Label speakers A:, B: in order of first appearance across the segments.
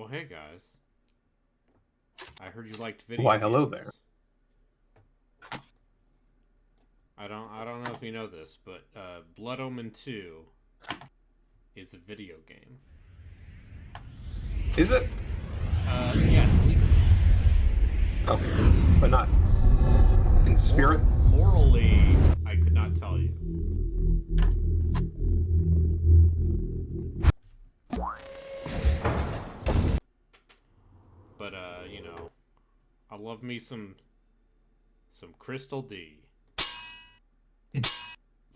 A: Oh, hey guys. I heard you liked video
B: Why,
A: games.
B: hello there.
A: I don't know if you know this, but Bloodomen 2 is a video game.
B: Is it?
A: Yes, legally.
B: Okay, but not in spirit?
A: Morally, I could not tell you. But, you know, I love me some Crystal D.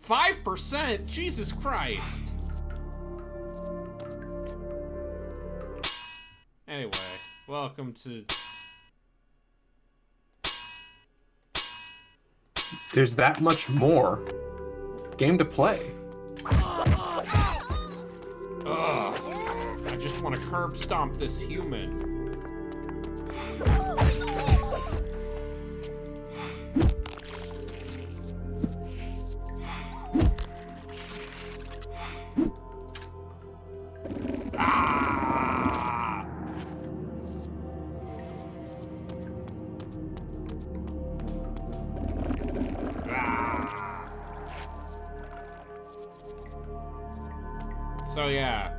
A: 5%? Jesus Christ! Anyway, welcome to...
B: There's that much more game to play.
A: Ugh! I just want to curb stomp this human. Ah! Ah! So yeah,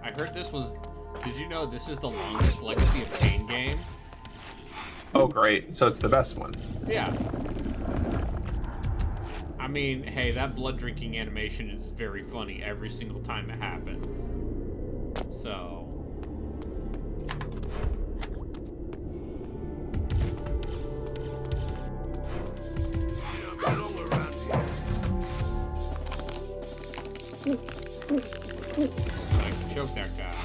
A: I heard this was... Did you know this is the longest Legacy of Kain game?
B: Oh, great. So it's the best one.
A: Yeah. I mean, hey, that blood drinking animation is very funny every single time it happens. So... I can choke that guy.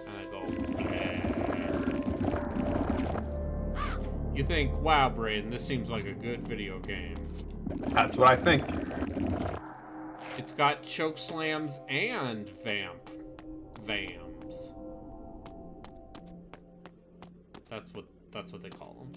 A: And I go, yeah. You think, wow, Braden, this seems like a good video game.
B: That's what I think.
A: It's got choke slams and vams. That's what they call them.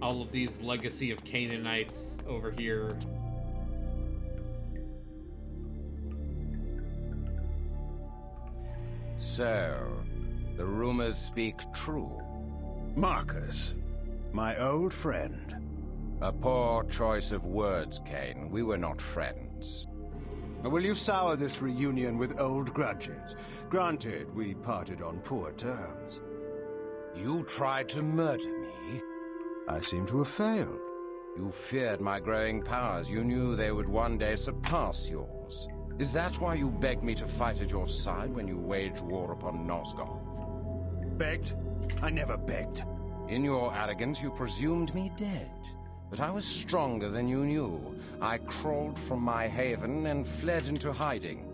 A: All of these Legacy of Canaanites over here.
C: So, the rumors speak true.
D: Marcus, my old friend.
C: A poor choice of words, Kain. We were not friends.
D: Will you sour this reunion with old grudges? Granted, we parted on poor terms.
C: You tried to murder me.
D: I seem to have failed.
C: You feared my growing powers. You knew they would one day surpass yours. Is that why you begged me to fight at your side when you waged war upon Nosgoth?
D: Begged? I never begged.
C: In your arrogance, you presumed me dead. But I was stronger than you knew. I crawled from my haven and fled into hiding.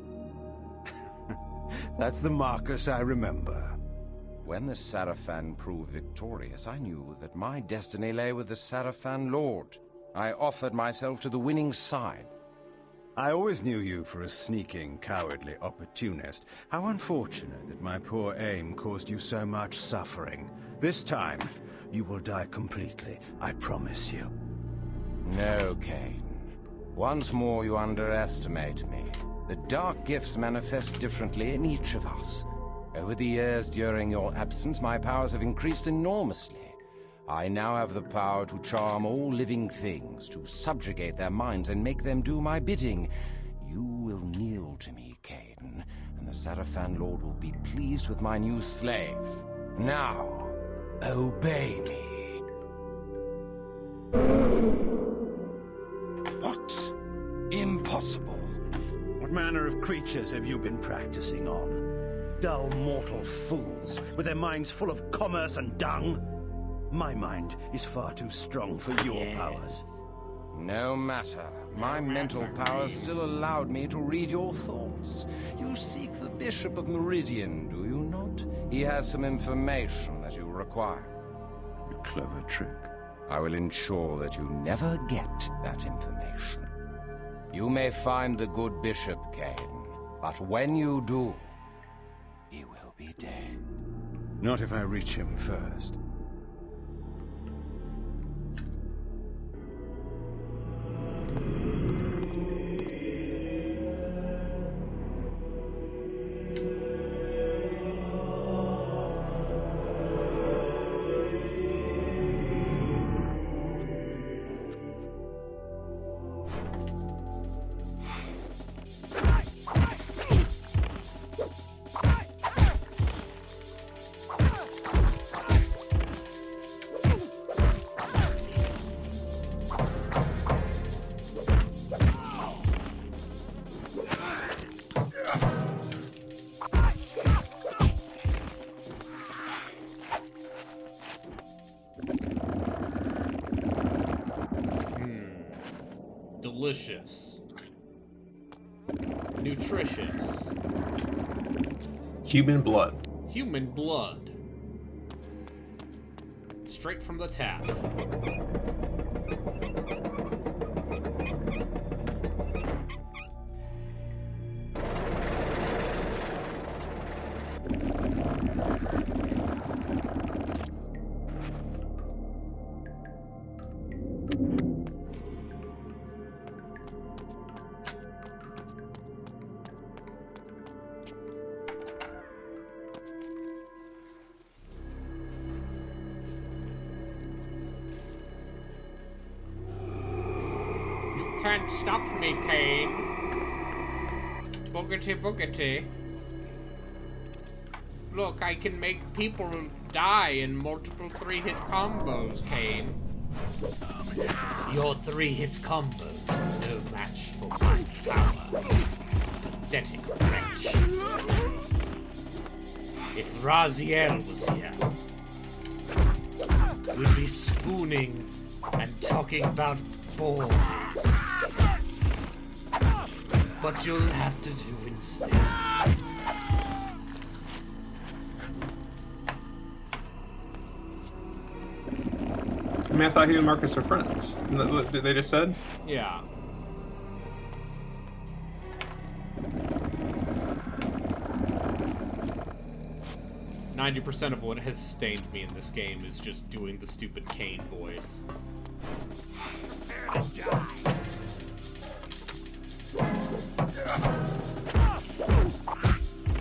D: That's the Marcus I remember.
C: When the Sarafan proved victorious, I knew that my destiny lay with the Sarafan Lord. I offered myself to the winning side.
D: I always knew you for a sneaking, cowardly opportunist. How unfortunate that my poor aim caused you so much suffering. This time, you will die completely, I promise you.
C: No, Kain. Once more you underestimate me. The dark gifts manifest differently in each of us. Over the years during your absence, my powers have increased enormously. I now have the power to charm all living things, to subjugate their minds and make them do my bidding. You will kneel to me, Kain, and the Sarafan Lord will be pleased with my new slave. Now, obey me. What? Impossible.
D: What manner of creatures have you been practicing on? Dull mortal fools, with their minds full of commerce and dung? My mind is far too strong for your powers.
C: No matter. My mental powers still allowed me to read your thoughts. You seek the Bishop of Meridian, do you not? He has some information that you require.
D: A clever trick.
C: I will ensure that you never get that information. You may find the good Bishop, Kain, but when you do, be dead.
D: Not if I reach him first.
A: Delicious. Nutritious.
B: Human blood.
A: Human blood. Straight from the tap. Can't stop me, Kain. Boogity boogity. Look, I can make people die in multiple 3-hit combos, Kain. Your 3-hit combos are no match for my power. Pathetic wretch. If Raziel was here, we'd be spooning and talking about balls. But you'll have to do instead.
B: I mean, I thought he and Marcus are friends. Isn't that what they just said?
A: Yeah. %of what has stained me in this game is just doing the stupid Kain voice.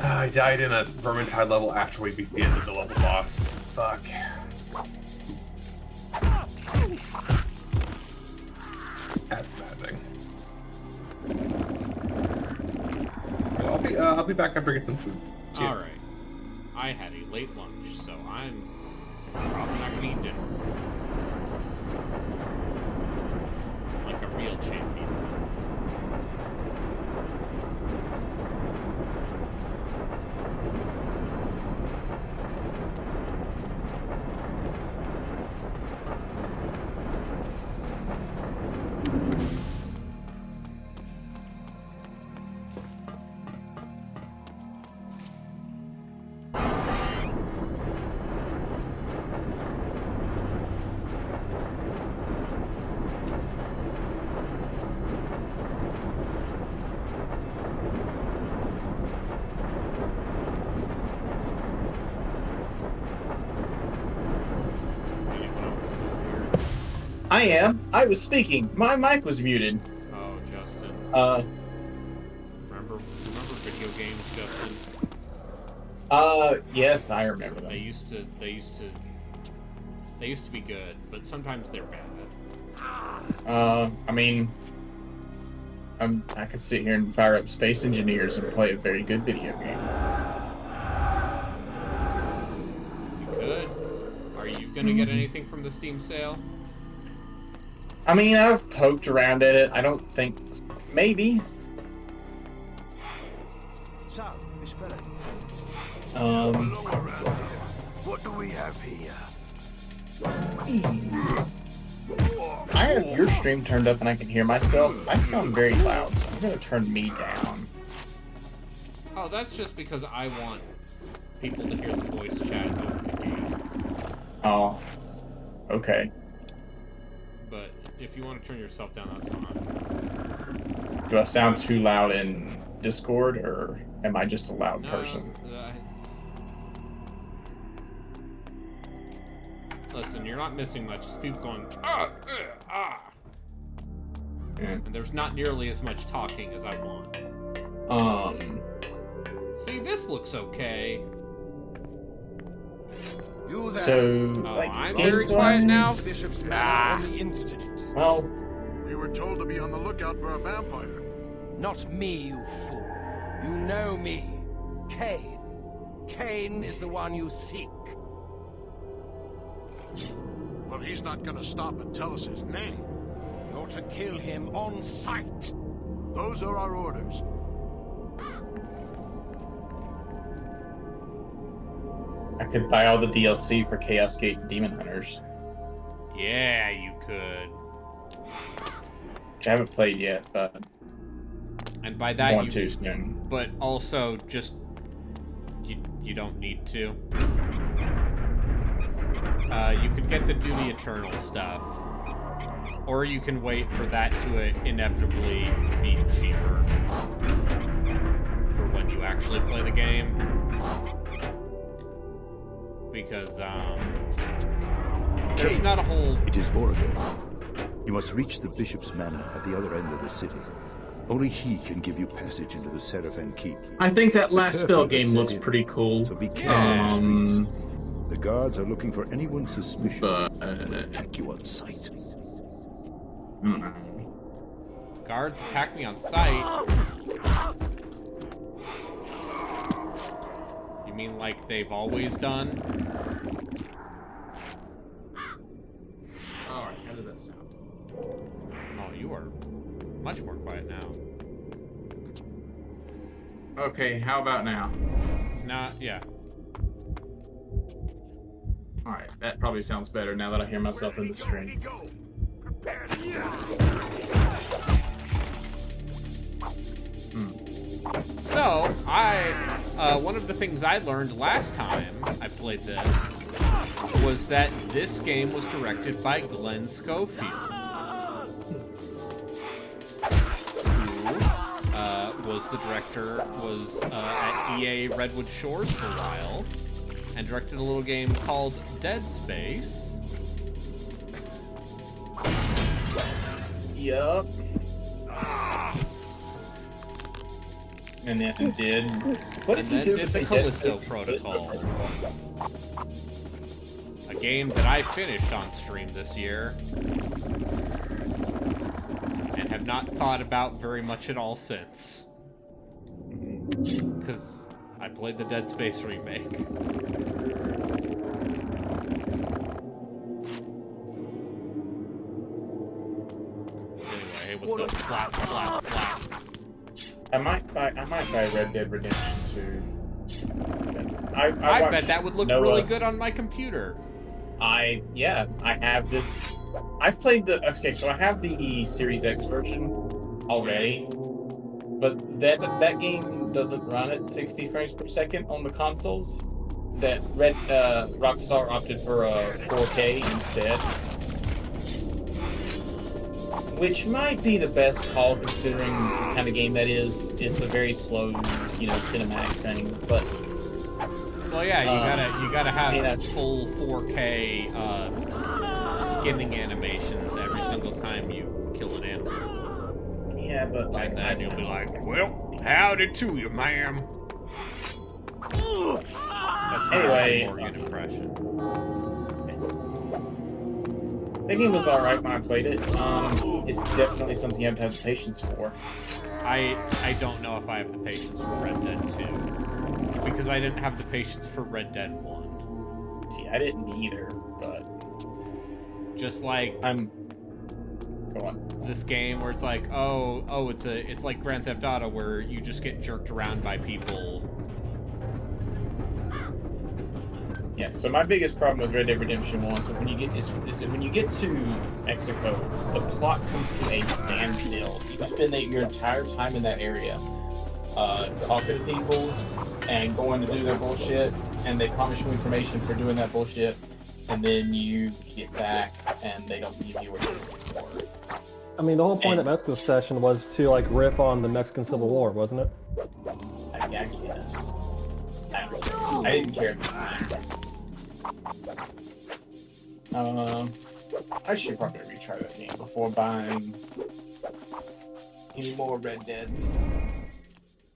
B: I died in a Vermintide level after we beat the end of the level boss. Fuck. That's a bad thing. Well, I'll be back after I get some food.
A: All right. I had a late lunch, so I'm probably not gonna eat dinner. Like a real champion.
E: I am. I was speaking. My mic was muted.
A: Oh, Justin. Remember video games, Justin?
E: Yes, I remember them.
A: They used to be good, but sometimes they're bad.
E: I mean, I could sit here and fire up Space Engineers and play a very good video game.
A: You could. Are you gonna get anything from the Steam sale?
E: I mean, I've poked around at it. I don't think... Maybe.
D: So, Miss Fella.
C: What do we have here?
E: I have your stream turned up and I can hear myself. I sound very loud, so I'm gonna turn me down.
A: Oh, that's just because I want people to hear the voice chat over the game.
E: Oh. Okay.
A: But if you want to turn yourself down, that's fine.
E: Do I sound too loud in Discord, or am I just a loud person?
A: this, and you're not missing much. It's people going, ah, ah. And there's not nearly as much talking as I want. See, this looks okay.
C: You there.
E: So,
A: I'm very quiet now.
C: Bishop's man on the instant.
E: Well,
F: We were told to be on the lookout for a vampire.
C: Not me, you fool. You know me. Kain. Kain is the one you seek.
F: Well, he's not gonna stop and tell us his name.
C: You're to kill him on sight.
F: Those are our orders.
E: I could buy all the DLC for Chaos Gate and Demon Hunters,
A: Yeah, you could.
E: which I haven't played yet, but
A: And by
E: I
A: that
E: want
A: you
E: to soon.
A: but also just you don't need to. You could get the Duty Eternal stuff, or you can wait for that to inevitably be cheaper for when you actually play the game. Because there's not a whole.
G: It is Voragor. You must reach the Bishop's Manor at the other end of the city. Only he can give you passage into the Seraphim Keep.
E: I think that last
G: Careful
E: spell
G: of the
E: game looks
G: city,
E: pretty cool.
G: So be careful in the
E: Um,
G: streets. The guards are looking for anyone suspicious
E: but
G: to attack you on sight.
A: Guards attack me on sight. You mean like they've always done?
E: Alright, how does that sound?
A: Oh, you are much more quiet now.
E: Okay, how about now?
A: Yeah.
E: Alright, that probably sounds better now that I hear myself in the stream.
A: So, one of the things I learned last time I played this was that this game was directed by Glenn Schofield, who was the director, at EA Redwood Shores for a while, and directed a little game called Dead Space.
E: Yup. And then did what did
A: And
E: he
A: then
E: do
A: did
E: with
A: the Callisto Protocol, a game that I finished on stream this year and have not thought about very much at all since, because I played the Dead Space remake. Anyway, hey, what's up? Blah, blah, blah.
E: I might buy Red Dead Redemption 2. I
A: bet
E: watched
A: that would look
E: Noah.
A: really good on my computer.
E: I have this. I've played the so I have the Series X version already, but that game doesn't run at 60 frames per second on the consoles. That Rockstar opted for a 4K instead, which might be the best call considering the kind of game that is. It's a very slow, cinematic thing, but.
A: Well, yeah, you gotta have
E: that's
A: full 4K skinning animations every single time you kill an animal.
E: Yeah, but
A: And then you'll be like, well, howdy to you, ma'am. That's my
E: Anyway,
A: Morgan impression.
E: the game was alright when I played it. It's definitely something you have to have patience for.
A: I don't know if I have the patience for Red Dead 2. Because I didn't have the patience for Red Dead 1.
E: See, I didn't either, but
A: Just like
E: go on.
A: this game where it's like, oh, it's like Grand Theft Auto where you just get jerked around by people.
E: Yeah, so my biggest problem with Red Dead Redemption 1 is when you get when you get to Mexico, the plot comes to a standstill. You spend your entire time in that area, talking to people and going to do their bullshit, and they promise you information for doing that bullshit, and then you get back and they don't give you what you're looking for.
H: I mean, the whole point of Mexico session was to like riff on the Mexican Civil War, wasn't it?
E: I guess. I didn't care. I should probably retry that game before buying any more Red Dead.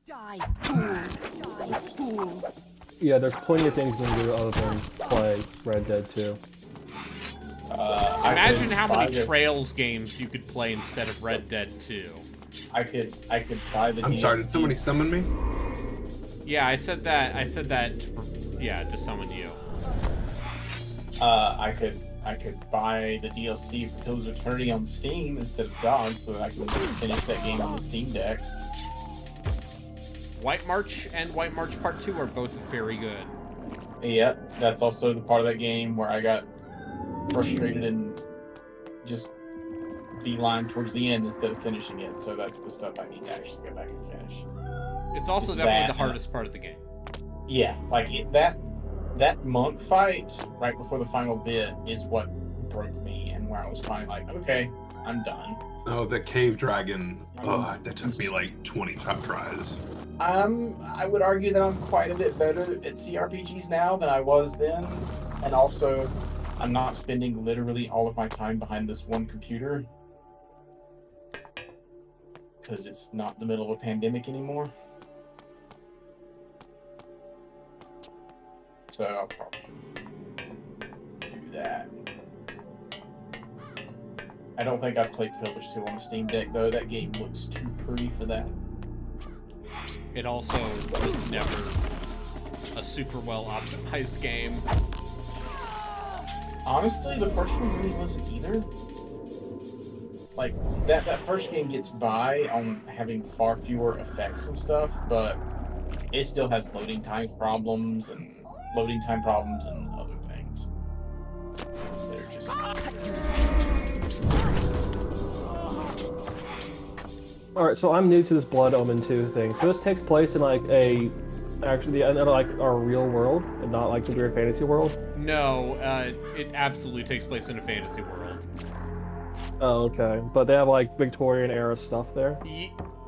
I: Die, fool! Die, fool!
H: Yeah, there's plenty of things you can do other than play Red Dead 2.
A: Imagine how many Trails games you could play instead of Red Dead 2.
E: I could buy the.
B: I'm sorry. Did somebody summon me?
A: Yeah, I said that. To summon you.
E: I could buy the DLC for Pillars of Eternity on Steam instead of GOG, so that I can finish that game on the Steam Deck.
A: White March and White March Part 2 are both very good.
E: Yep, that's also the part of that game where I got frustrated and just beeline towards the end instead of finishing it. So that's the stuff I need to actually go back and finish.
A: It's also definitely the hardest part of the game.
E: Yeah, like that monk fight right before the final bit is what broke me, and where I was finally like, okay, I'm done.
B: Oh, the cave dragon. Oh, that took me like 20 tries.
E: I would argue that I'm quite a bit better at CRPGs now than I was then, and also I'm not spending literally all of my time behind this one computer because it's not the middle of a pandemic anymore. So I'll probably do that. I don't think I've played Pillars 2 on the Steam Deck, though. That game looks too pretty for that.
A: It also was never a super well optimized game.
E: Honestly, the first one really wasn't either. Like, that first game gets by on having far fewer effects and stuff, but it still has loading time problems and other things. They're just...
H: Alright, so I'm new to this Bloodomen 2 thing. So this takes place in like our real world, and not like the weird fantasy world?
A: No, it absolutely takes place in a fantasy world.
H: Oh, okay. But they have like Victorian era stuff there?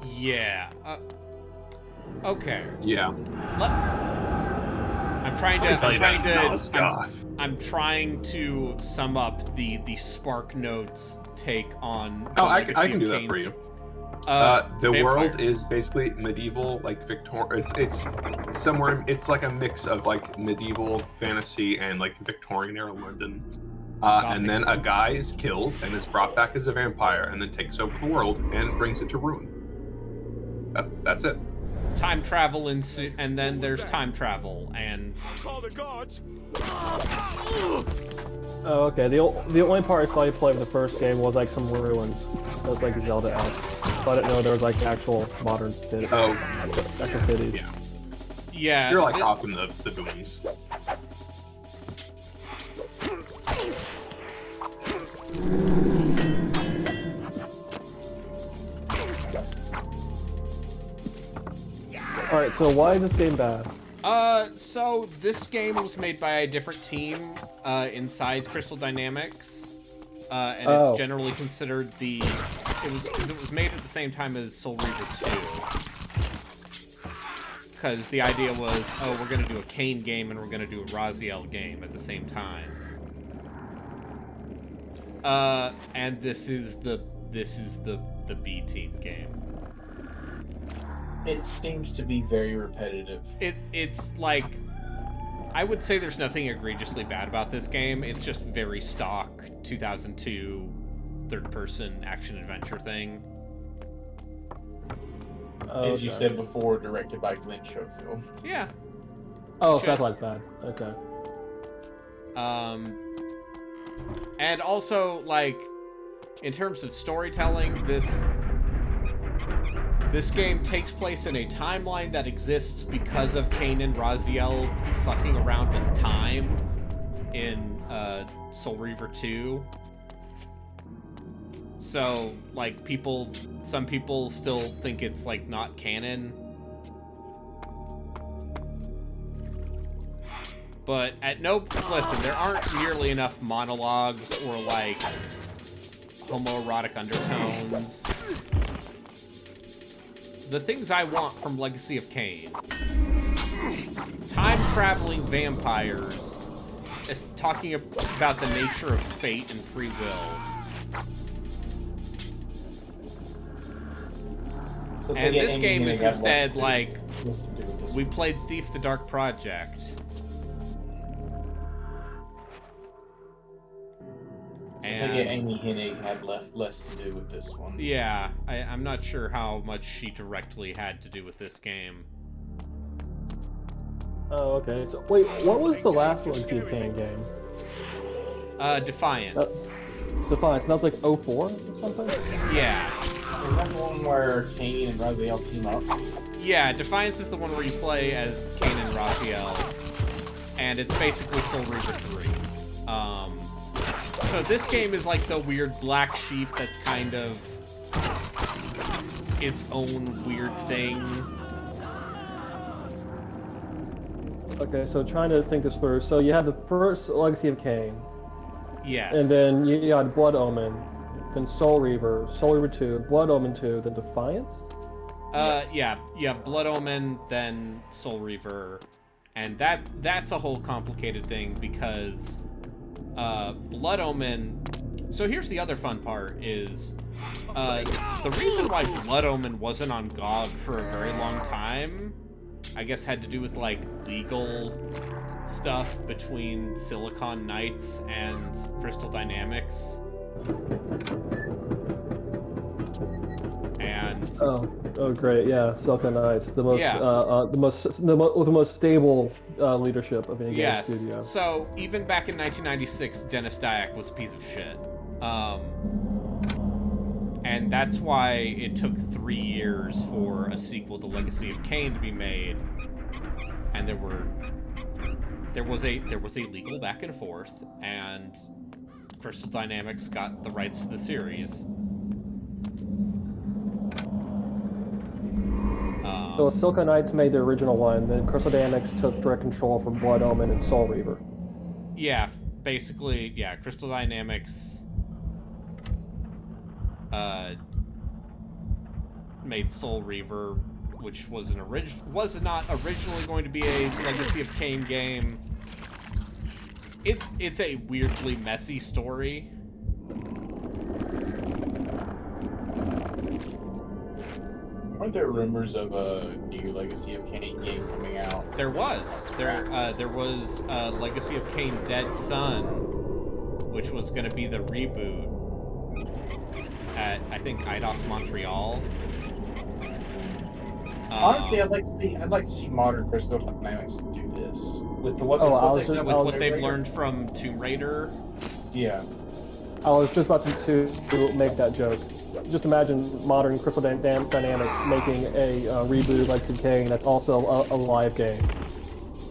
A: Yeah. Okay.
B: Yeah.
A: I'm trying to sum up the Spark Notes take on.
B: I can do that for you. The world
A: vampires.
B: is basically medieval, like Victorian. It's somewhere. It's like a mix of like medieval fantasy and like Victorian era London. And then a guy is killed and is brought back as a vampire, and then takes over the world and brings it to ruin. That's it.
A: Time travel and then there's time travel and.
F: Call the gods.
H: Oh, okay. The only part I saw you play of the first game was like some ruins. That was like Zelda-esque. So I didn't know there was like actual modern cities.
B: Oh.
H: Actual cities.
B: Yeah.
A: Yeah.
B: You're like off in the boonies.
H: Alright, so why is this game bad?
A: So this game was made by a different team inside Crystal Dynamics, and it's generally considered it was made at the same time as Soul Reaver 2. Because the idea was, we're gonna do a Kain game and we're gonna do a Raziel game at the same time. And this is the B team game.
E: It seems to be very repetitive.
A: It's like, I would say there's nothing egregiously bad about this game. It's just very stock 2002 third-person action-adventure thing.
E: As you said before, directed by Glenn Schofield.
A: Yeah.
H: Oh, so that's like bad. Okay.
A: And also, like, in terms of storytelling, this game takes place in a timeline that exists because of Kain and Raziel fucking around in time in Soul Reaver 2. So, like, some people still think it's, like, not canon. But listen, there aren't nearly enough monologues or, like, homoerotic undertones. The things I want from Legacy of Kain. Time-traveling vampires is talking about the nature of fate and free will. And this game is instead like, we played Thief the Dark Project.
E: I think Amy Hennig had less to do with this one.
A: Yeah, I'm not sure how much she directly had to do with this game.
H: Oh, okay. So wait, what was the last Legacy of Kain game?
A: Defiance.
H: Defiance. And that was like 04 or something?
A: Yeah.
E: Is that the one where Kain and Raziel team up?
A: Yeah, Defiance is the one where you play as Kain and Raziel, and it's basically Soul Reaver 3. So this game is like the weird black sheep that's kind of its own weird thing.
H: Okay, so trying to think this through. So you had the first Legacy of Kain.
A: Yes.
H: And then you had Bloodomen, then Soul Reaver 2, Bloodomen 2, then Defiance?
A: Yeah, Bloodomen, then Soul Reaver, and that's a whole complicated thing because Bloodomen. So here's the other fun part is the reason why Bloodomen wasn't on GOG for a very long time, I guess, had to do with like legal stuff between Silicon Knights and Crystal Dynamics. And
H: oh great, yeah, Silicon Knights, the most stable leadership of any game studio.
A: Yes. So even back in 1996, Dennis Dyack was a piece of shit, and that's why it took 3 years for a sequel to Legacy of Kain to be made, and there was a legal back and forth, and Crystal Dynamics got the rights to the series.
H: So Silicon Knights made the original one, then Crystal Dynamics took direct control for Bloodomen and Soul Reaver.
A: Yeah, basically, yeah, Crystal Dynamics made Soul Reaver, which was not originally going to be a Legacy of Kain game. It's a weirdly messy story.
E: Aren't there rumors of a new Legacy of Kain game coming out?
A: There was Legacy of Kain Dead Son, which was going to be the reboot at, I think, Eidos Montreal.
E: Honestly, I'd like to see modern Crystal Dynamics do this with
A: what they've learned from Tomb Raider.
E: Yeah,
H: I was just about to make that joke. Just imagine modern Crystal Dynamics making a reboot of Legacy of Kain that's also a live game,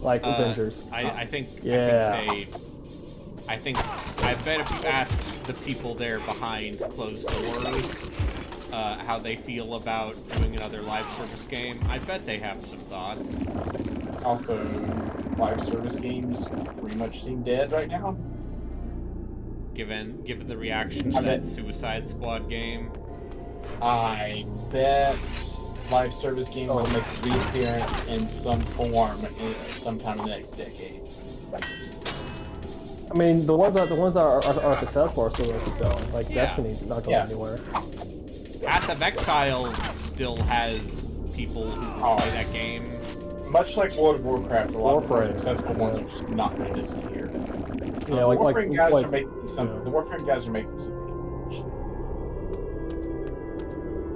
H: like Avengers.
A: I bet if you asked the people there behind closed doors how they feel about doing another live service game, I bet they have some thoughts.
E: Also, live service games pretty much seem dead right now.
A: Given the reaction to that Suicide Squad game.
E: I bet live service games will make a reappearance in some form sometime in the next decade.
H: I mean, the ones that are successful are still going to keep going. Like Destiny's not going anywhere.
A: Path of Exile still has people who play that game.
E: Much like World of Warcraft, a lot of the successful ones are just not going to disappear.
H: Yeah,
E: the Warframe guys are making some. The Warframe guys are making some.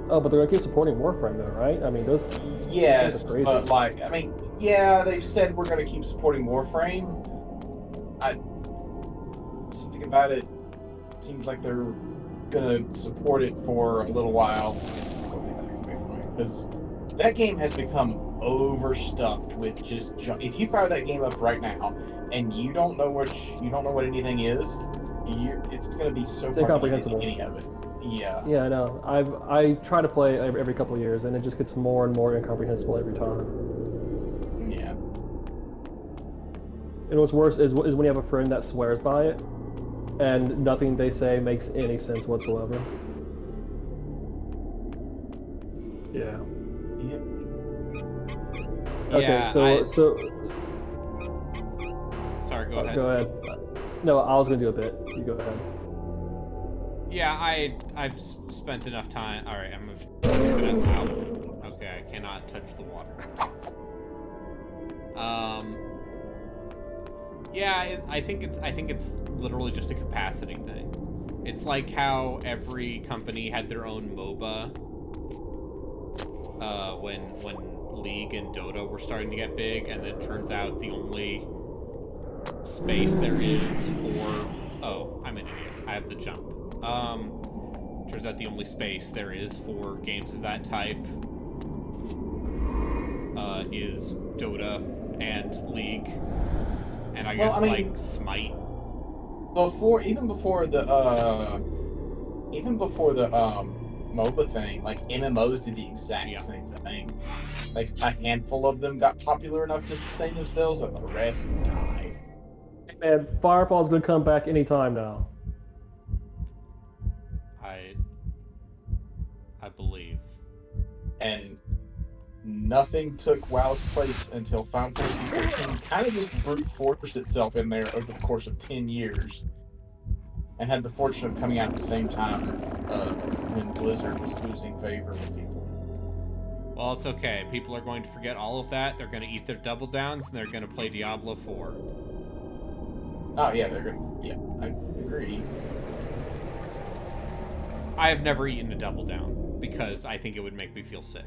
H: Oh, but they're gonna keep supporting Warframe, though, right? I mean, those.
E: Yes, but they've said we're gonna keep supporting Warframe. Something about it seems like they're gonna support it for a little while. Because that game has become overstuffed with just junk. If you fire that game up right now and you don't know what anything is, it's going to be so
H: incomprehensible.
E: Any of it. Yeah.
H: Yeah, I know. I try to play every couple of years, and it just gets more and more incomprehensible every time.
E: Yeah.
H: And what's worse is when you have a friend that swears by it, and nothing they say makes any sense whatsoever. Yeah. Okay,
A: Yeah,
H: so
A: sorry, go ahead.
H: Go ahead. No, I was gonna do a bit. You go ahead.
A: Yeah, I've spent enough time. All right, I'm gonna out. Okay, I cannot touch the water. Yeah, I think it's literally just a capacity thing. It's like how every company had their own MOBA. When League and Dota were starting to get big, and then it turns out the only space there is for... Oh, I'm an idiot. I have the jump. Turns out the only space there is for games of that type is Dota and League, and I guess like Smite.
E: Even before the MOBA thing, like MMOs did the exact same thing. Like a handful of them got popular enough to sustain themselves, and the rest died.
H: Man, Firefall's gonna come back anytime now.
A: I believe.
E: And nothing took WoW's place until Final Fantasy XIII kind of just brute forced itself in there over the course of 10 years. And had the fortune of coming out at the same time when Blizzard was losing favor with people.
A: Well, it's okay. People are going to forget all of that. They're going to eat their double downs, and they're going to play Diablo 4.
E: Oh, yeah, they're going to... Yeah, I agree.
A: I have never eaten a double down, because I think it would make me feel sick.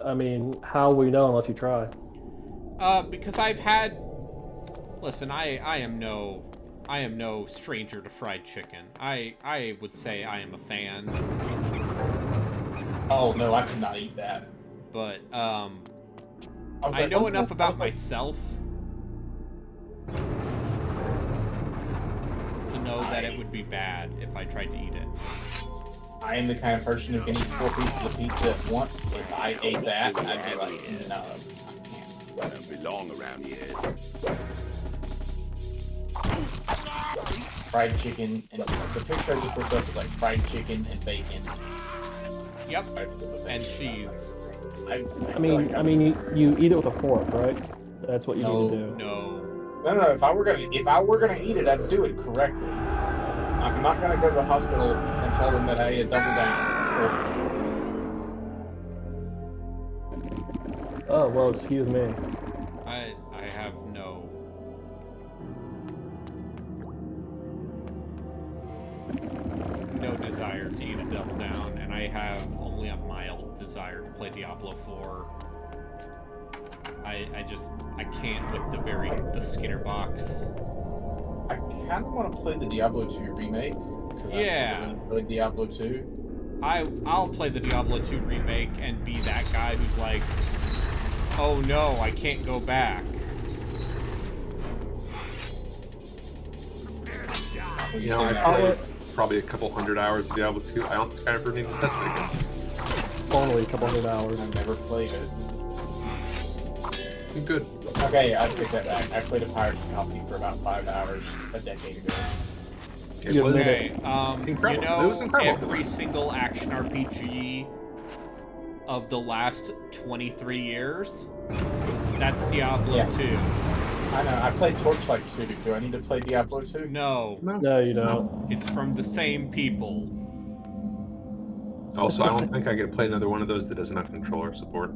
H: I mean, how will you know unless you try?
A: Because I've had... Listen, I am no stranger to fried chicken. I would say I am a fan.
E: Oh, no, I could not eat that.
A: But, I know enough about myself to know that it would be bad if I tried to eat it.
E: I am the kind of person who can eat 4 pieces of pizza at once. If I ate that, I'd be like, no, I can't.
G: I don't belong around here.
E: Fried chicken, and the picture I just looked up was like fried chicken and bacon.
A: Yep, and cheese.
E: I
H: mean, you eat it with a fork, right? That's what you need to do.
A: No.
E: If I were gonna eat it, I'd do it correctly. I'm not gonna go to the hospital and tell them that I ate a double down.
H: Oh well, excuse me.
A: I have no desire to eat a double down, and I have only a mild desire to play Diablo 4. I can't with the Skinner box.
E: I kind of want to play the Diablo 2 remake.
A: Yeah.
E: I really play Diablo 2.
A: I'll play the Diablo 2 remake and be that guy who's like, oh no, I can't go back.
B: You know, I played probably a couple hundred hours of Diablo 2. I don't think I ever need to touch it again.
H: Only a couple hundred hours.
E: I've never played it.
B: Good.
E: Okay, I take that back. I played a pirate copy for about 5 hours a decade ago.
B: It was
A: incredible.
B: incredible.
A: You know,
B: It was incredible.
A: every single action RPG of the last 23 years, that's Diablo 2.
E: I know. I played Torchlight 2. Do I need to play Diablo 2?
A: No.
H: No, you don't.
A: It's from the same people.
B: Also, I don't think I can play another one of those that doesn't have controller support.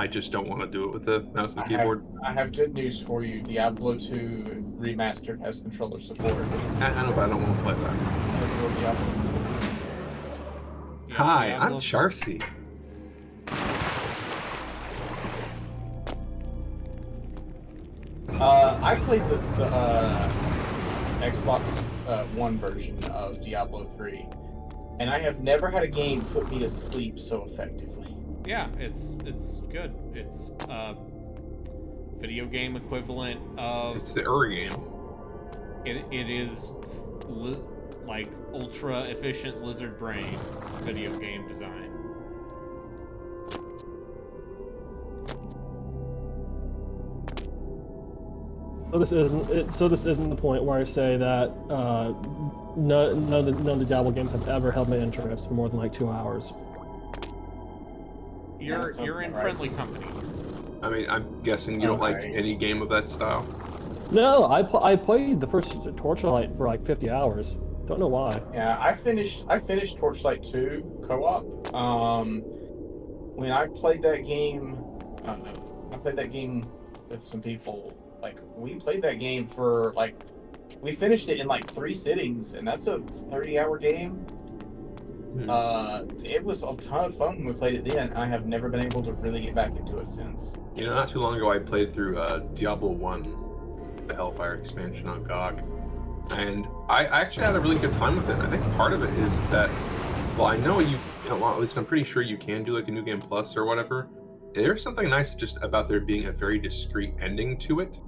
B: I just don't want to do it with a mouse and keyboard.
E: I have good news for you. Diablo 2 Remastered has controller support.
B: I know, but I don't want to play that.
E: That's real Diablo 4.
B: Hi,
A: Diablo
B: I'm Charcy.
E: I played the Xbox One version of Diablo 3, and I have never had a game put me to sleep so effectively.
A: Yeah, it's good. It's video game equivalent of...
B: It's the game.
A: It is like ultra efficient lizard brain video game design.
H: So this isn't the point where I say that none of the Diablo games have ever held my interest for more than like 2 hours.
A: You're in friendly company.
B: I mean, I'm guessing you don't like any game of that style.
H: No, I played the first Torchlight for like 50 hours. Don't know why.
E: Yeah, I finished Torchlight 2 co-op. When I played that game, with some people. Like, we played that game for like, we finished it in like 3 sittings, and that's a 30-hour game. It was a ton of fun when we played it then. I have never been able to really get back into it since.
B: You know, not too long ago I played through Diablo 1, the Hellfire expansion on GOG, and I actually had a really good time with it. I think part of it is that, well, I know at least I'm pretty sure you can do like a New Game Plus or whatever. There's something nice just about there being a very discrete ending to it,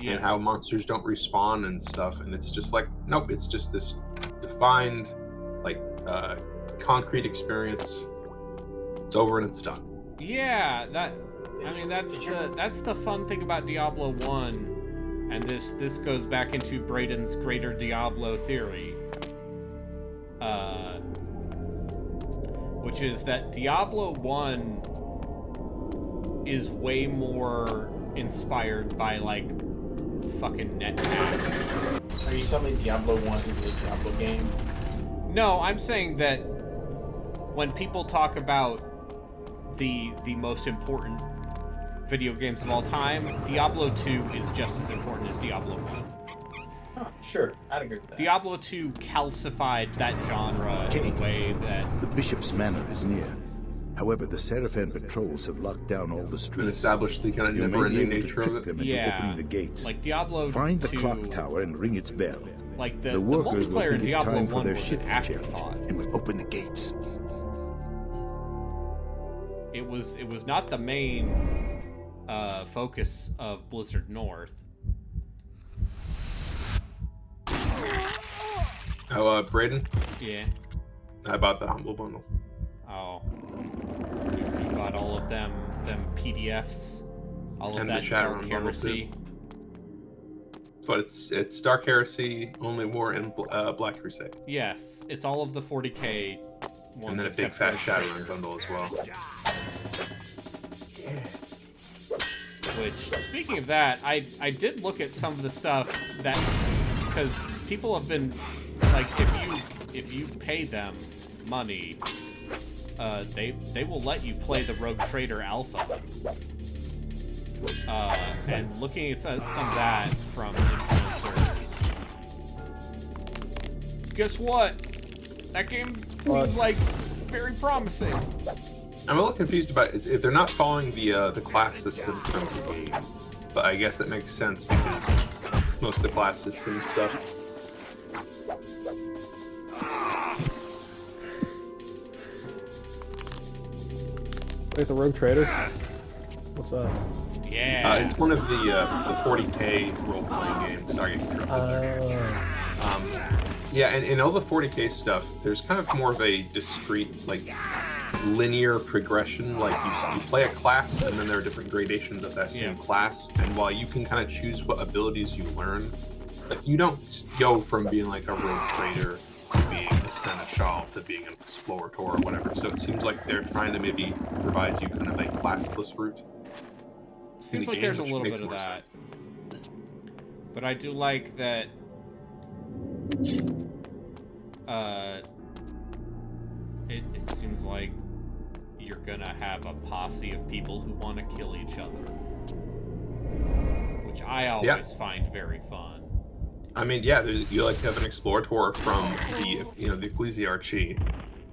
B: and how monsters don't respawn and stuff, and it's just like, nope, it's just this defined, like, concrete experience. It's over and it's done.
A: Yeah, that's the fun thing about Diablo 1, and this goes back into Braden's greater Diablo theory, which is that Diablo 1 is way more inspired by like fucking NetHack.
E: Are you telling me Diablo 1 is a Diablo game?
A: No, I'm saying that when people talk about the most important video games of all time, Diablo 2 is just as important as Diablo 1.
E: Oh, sure, I'd agree with that.
A: Diablo 2 calcified that genre in a way that...
G: The Bishop's Manor is near. However, the Seraphan patrols have locked down all the
B: And
G: streets.
B: established the kind of never-ending nature of it.
G: Them into opening the gates.
A: Like Diablo
G: Find
A: 2,
G: the clock tower and ring its bell.
A: Like the
G: workers will
A: multiplayer in
G: think it
A: Diablo
G: time for
A: 1
G: their
A: was an
G: shift change
A: afterthought.
G: and will open the gates.
A: It was not the main focus of Blizzard North.
B: Oh, Braden?
A: Yeah.
B: I bought the Humble Bundle.
A: Oh. You got all of them PDFs? All of
B: And
A: that
B: the
A: Dark
B: Shadowrun bundle,
A: Heresy?
B: But it's Dark Heresy, Only War, and Black Crusade.
A: Yes, it's all of the 40k ones.
B: And then a big fat Shadowrun bundle as well.
A: Which, speaking of that, I did look at some of the stuff that, because people have been, like, if you pay them money, they will let you play the Rogue Trader Alpha. And looking at some of that from influencers, guess what? That game seems like very promising.
B: I'm a little confused about it. If they're not following the class system from the game, but I guess that makes sense because most of the class system stuff.
H: Wait, the Rogue Trader? What's up?
A: Yeah.
B: It's one of the 40k role-playing games. Sorry, I interrupted there. Yeah, and in all the 40k stuff, there's kind of more of a discrete, like, linear progression. Like, you play a class, and then there are different gradations of that same class. And while you can kind of choose what abilities you learn, like, you don't go from being like a rogue trader to being a seneschal to being an explorator or whatever. So it seems like they're trying to maybe provide you kind of a classless route.
A: Seems like there's a little bit of that.
B: Sense.
A: But I do like that it seems like you're gonna have a posse of people who want to kill each other, which I always find very fun.
B: I mean, yeah, you like have an explorator from the the Ecclesiarchy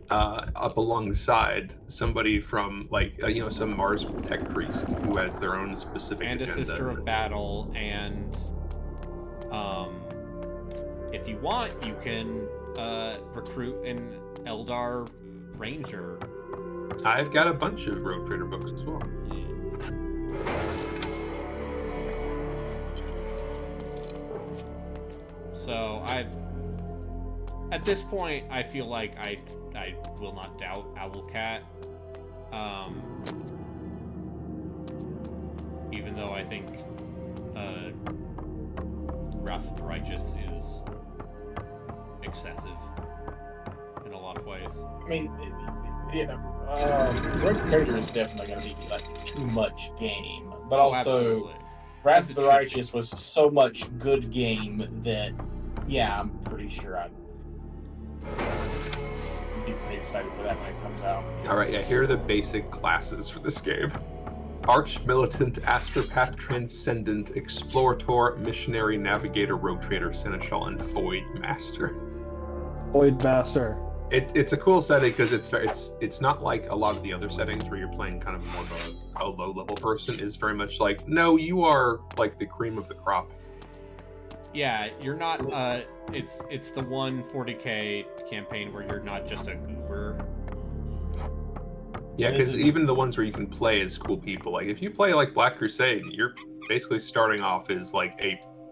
B: up alongside somebody from like some Mars tech priest who has their own specific
A: and a
B: agenda.
A: Sister of Battle, and if you want, you can recruit an Eldar Ranger.
B: I've got a bunch of Rogue Trader books as well.
A: So at this point, I feel like I will not doubt Owlcat. Even though I think Wrath of the Righteous is excessive in a lot of ways.
E: I mean, Rogue Trader is definitely going to be like too much game, but also
A: absolutely.
E: Wrath of the Righteous was so much good game that, yeah, I'm pretty sure I'd be pretty excited for that when it comes out.
B: All right, yeah, here are the basic classes for this game. Arch Militant, Astropath Transcendent, Explorator, Missionary, Navigator, Rogue Trader, Seneschal, and Void Master.
H: Void Master.
B: It's a cool setting because it's not like a lot of the other settings where you're playing kind of more of a low level person. Is very much like, no, you are like the cream of the crop.
A: Yeah, you're not. It's the one 40K campaign where you're not just a goober.
B: Yeah, because even the ones where you can play as cool people, like if you play like Black Crusade, you're basically starting off as like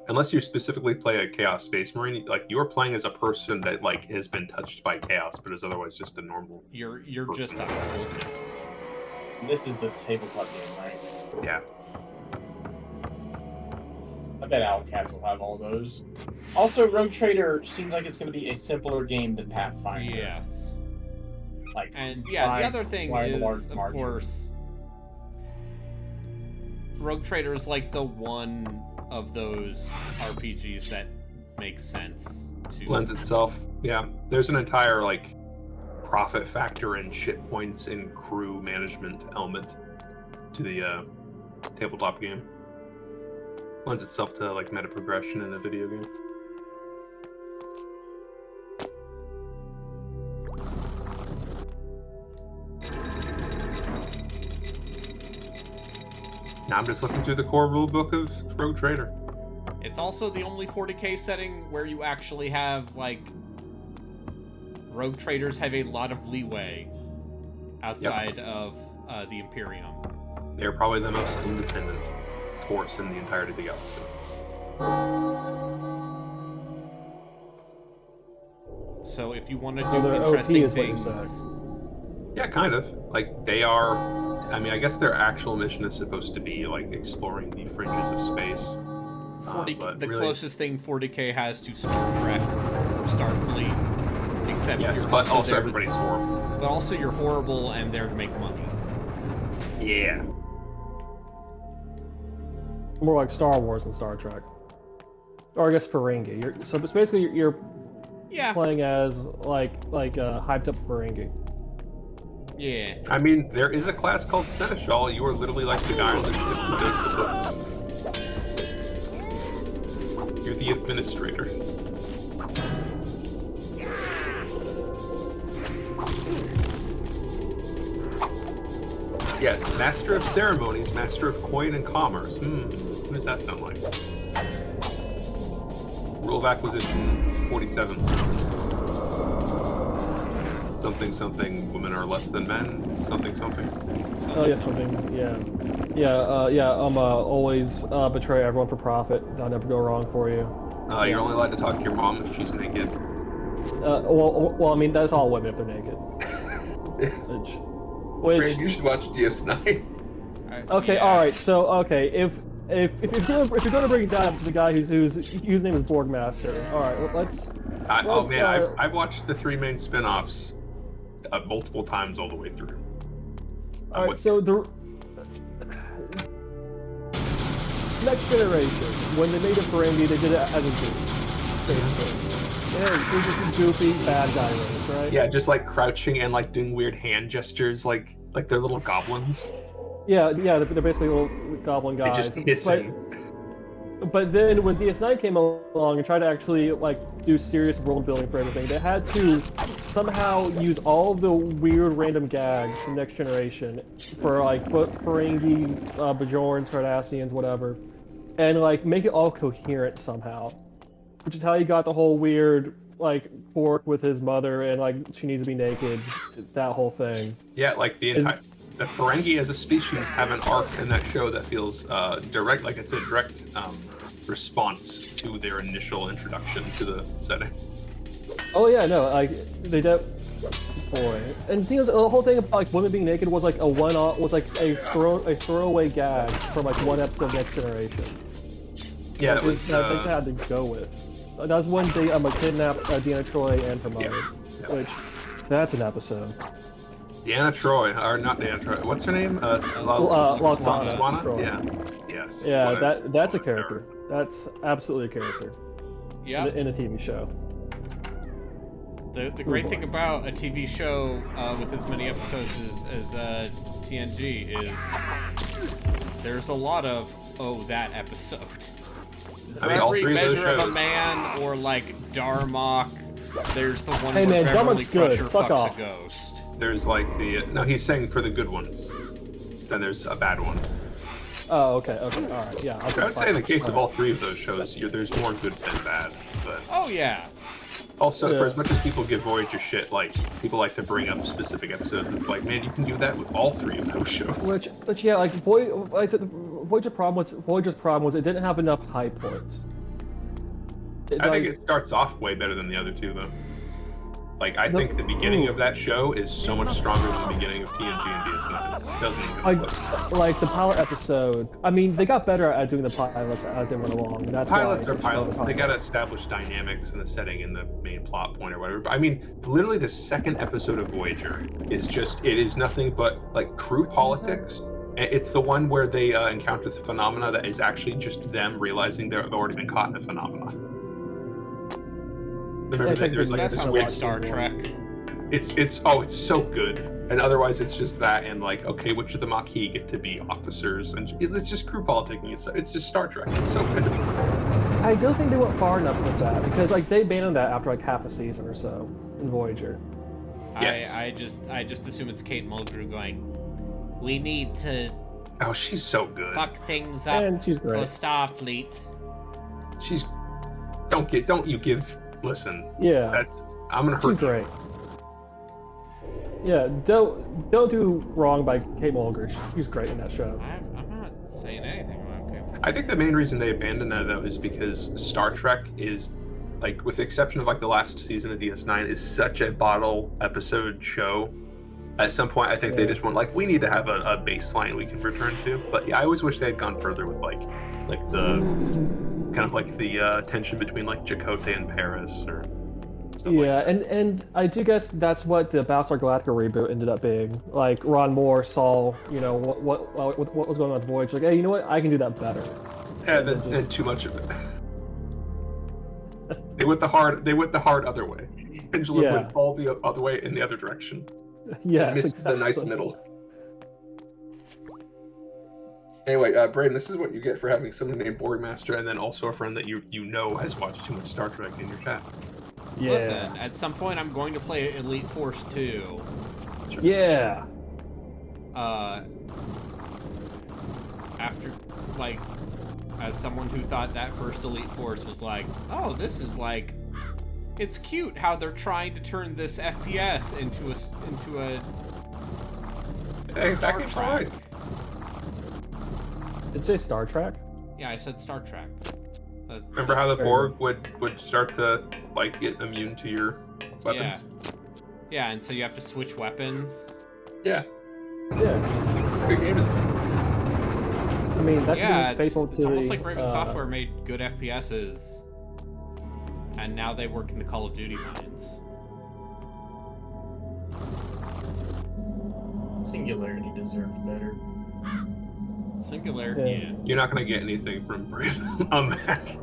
B: unless you specifically play a Chaos Space Marine, like you're playing as a person that like has been touched by chaos, but is otherwise just a normal.
A: You're just a cultist.
E: This is the tabletop game, right?
B: Yeah.
E: I bet Owlcats will have all those. Also, Rogue Trader seems like it's going to be a simpler game than Pathfinder.
A: Yes.
E: Like,
A: and yeah, the other thing is, of course, Rogue Trader is like the one of those RPGs that makes sense to
B: lends itself. Yeah, there's an entire like profit factor and shit points and crew management element to the tabletop game. Lends itself to like meta progression in a video game. Now I'm just looking through the core rulebook of Rogue Trader.
A: It's also the only 40K setting where you actually have, like, Rogue Traders have a lot of leeway outside of the Imperium.
B: They're probably the most independent force in the entirety of the galaxy.
A: So if you want to do interesting things...
B: Yeah, kind of. Like, they are... I mean, I guess their actual mission is supposed to be, like, exploring the fringes of space.
A: The really... closest thing 40K has to Star Trek or Starfleet, except
B: yes, but also everybody's horrible.
A: But also you're horrible and there to make money.
B: Yeah.
H: More like Star Wars than Star Trek. Or I guess Ferengi. So it's basically you're playing as like hyped up Ferengi.
A: Yeah.
B: I mean, there is a class called Seneschal. You are literally like the guy on the ship who does the books. You're the administrator. Yes, Master of Ceremonies, Master of Coin and Commerce. Who does that sound like? Rule of Acquisition 47. Something, women are less than men, something.
H: Oh, yeah, something, yeah. Always betray everyone for profit. That'll never go wrong for you.
B: You're only allowed to talk to your mom if she's naked.
H: Well, I mean, that's all women if they're naked. Which
B: you should watch DS9.
H: Okay, alright, so, okay, if you're gonna bring it down to the guy whose name is Borgmaster, alright, let's
B: I've watched the 3 main spin-offs multiple times all the way through.
H: Alright, so the Next Generation, when they made a Ferengi, they did it as a goof, basically. Yeah, it was just a goofy bad guy race, right?
B: Yeah, just like crouching and like doing weird hand gestures, like they're little goblins.
H: Yeah, they're basically little goblin guys.
B: They just hissing.
H: But then when DS9 came along and tried to actually like do serious world building for everything, they had to somehow use all of the weird random gags from Next Generation for like Ferengi, Bajorans, Cardassians, whatever, and like make it all coherent somehow. Which is how you got the whole weird like Quark with his mother and like she needs to be naked, that whole thing.
B: Yeah, like the Ferengi as a species have an arc in that show that feels direct, like it's a direct response to their initial introduction to the setting.
H: Oh yeah, no, like they boy, and the thing is, the whole thing about like women being naked was like a one-off, was like a throwaway gag from like one episode of Next Generation.
B: Yeah, it was.
H: I think they had to go with. That was when they kidnapped Deanna Troi and her mother, which that's an episode.
B: Deanna Troi, or not Deanna Troi. What's her name?
H: Lwaxana.
B: Yeah. Yes.
H: Yeah, that's a character. That's absolutely a character.
A: Yeah.
H: In a TV show.
A: The great thing about a TV show with as many episodes as TNG is there's a lot of that episode. For every measure of a man or like Darmok, there's the one where Beverly Crusher fucks a ghost.
B: There's like no, he's saying for the good ones. Then there's a bad one.
H: Oh, okay, all right, yeah.
B: I would say in the case of all three of those shows, there's more good than bad. But
A: oh yeah.
B: Also, for as much as people give Voyager shit, like people like to bring up specific episodes, it's like, man, you can do that with all three of those shows.
H: Which yeah, like Voyager's problem was it didn't have enough high points.
B: I think it starts off way better than the other two, though. Like, I think the beginning of that show is so much stronger than the beginning of TNG and DS9. It doesn't even
H: like the pilot episode. I mean, they got better at doing the pilots as they went along. And that's
B: pilots are pilots. They got to establish dynamics in the setting and the main plot point or whatever. But I mean, literally the second episode of Voyager is it is nothing but like crew politics. It's the one where they encounter the phenomena that is actually just them realizing they've already been caught in a phenomena. Remember that there's like this weird
A: Star Trek.
B: It's so good. And otherwise it's just that and like, okay, which of the Maquis get to be officers? And it's just crew politicking. It's just Star Trek. It's so good.
H: I don't think they went far enough with that because like they abandoned that after like half a season or so in Voyager.
A: Yes. I just assume it's Kate Mulgrew going, we need to
B: she's so good.
A: Fuck things up for Starfleet.
B: Listen.
H: Yeah.
B: I'm gonna hurt you.
H: Great. Yeah, don't do wrong by Kate Mulgrew. She's great in that show.
A: I'm not saying anything about Kate Mulgrew.
B: I think the main reason they abandoned that though is because Star Trek is like, with the exception of like the last season of DS9, is such a bottle episode show. At some point, I think they just want like, we need to have a baseline we can return to. But yeah, I always wish they had gone further with like the kind of like the tension between like Chakotay and Paris or stuff like that.
H: And I do guess that's what the Battlestar Galactica reboot ended up being. Like Ron Moore saw, what was going on with Voyager. Like, hey, you know what? I can do that better.
B: Yeah, and too much of it. They went the hard other way. Pendulum went all the other way in the other direction.
H: Yes,
B: missed
H: exactly.
B: the nice middle. Anyway, Braden, this is what you get for having someone named Borgmaster and then also a friend that you know has watched too much Star Trek in your chat.
H: Yeah.
A: Listen, at some point I'm going to play Elite Force 2.
B: Sure.
H: Yeah.
A: After, like, as someone who thought that first Elite Force was like, oh, this is like, it's cute how they're trying to turn this FPS into a Star Trek.
H: Did you say Star Trek?
A: Yeah, I said Star Trek.
B: Remember how the Borg would start to like get immune to your weapons?
A: Yeah, and so you have to switch weapons.
B: Yeah.
H: Yeah.
B: It's a good game, isn't it?
H: I mean, that's faithful to
A: it's almost like Raven Software made good FPSs, and now they work in the Call of Duty mines.
E: Singularity deserved better.
A: Singularity, yeah.
B: You're not gonna get anything from Braden on that.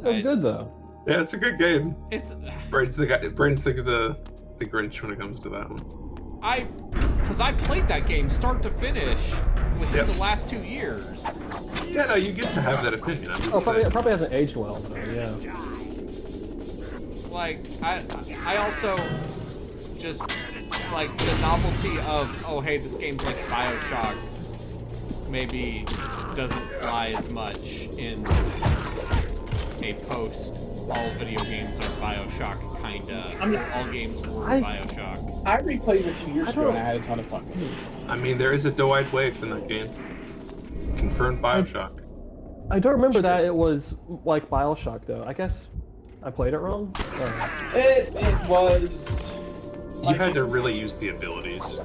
H: It was good though.
B: Yeah, it's a good game.
A: It's
B: Braden's the guy. Braden's the Grinch when it comes to that one.
A: Because I played that game start to finish within the last 2 years.
B: Yeah, no, you get to have that opinion.
H: It probably hasn't aged well though. Yeah.
A: Like I also just like the novelty of, oh hey, this game's like BioShock maybe doesn't fly as much in a post all video games are BioShock kinda. I mean, all games were BioShock.
E: I replayed it a few years ago and I had a ton of fun with it.
B: I mean, there is a doe-eyed waif in that game. Confirmed BioShock.
H: I don't remember that it was like BioShock though. I guess I played it wrong.
E: It was.
B: You had to really use the abilities,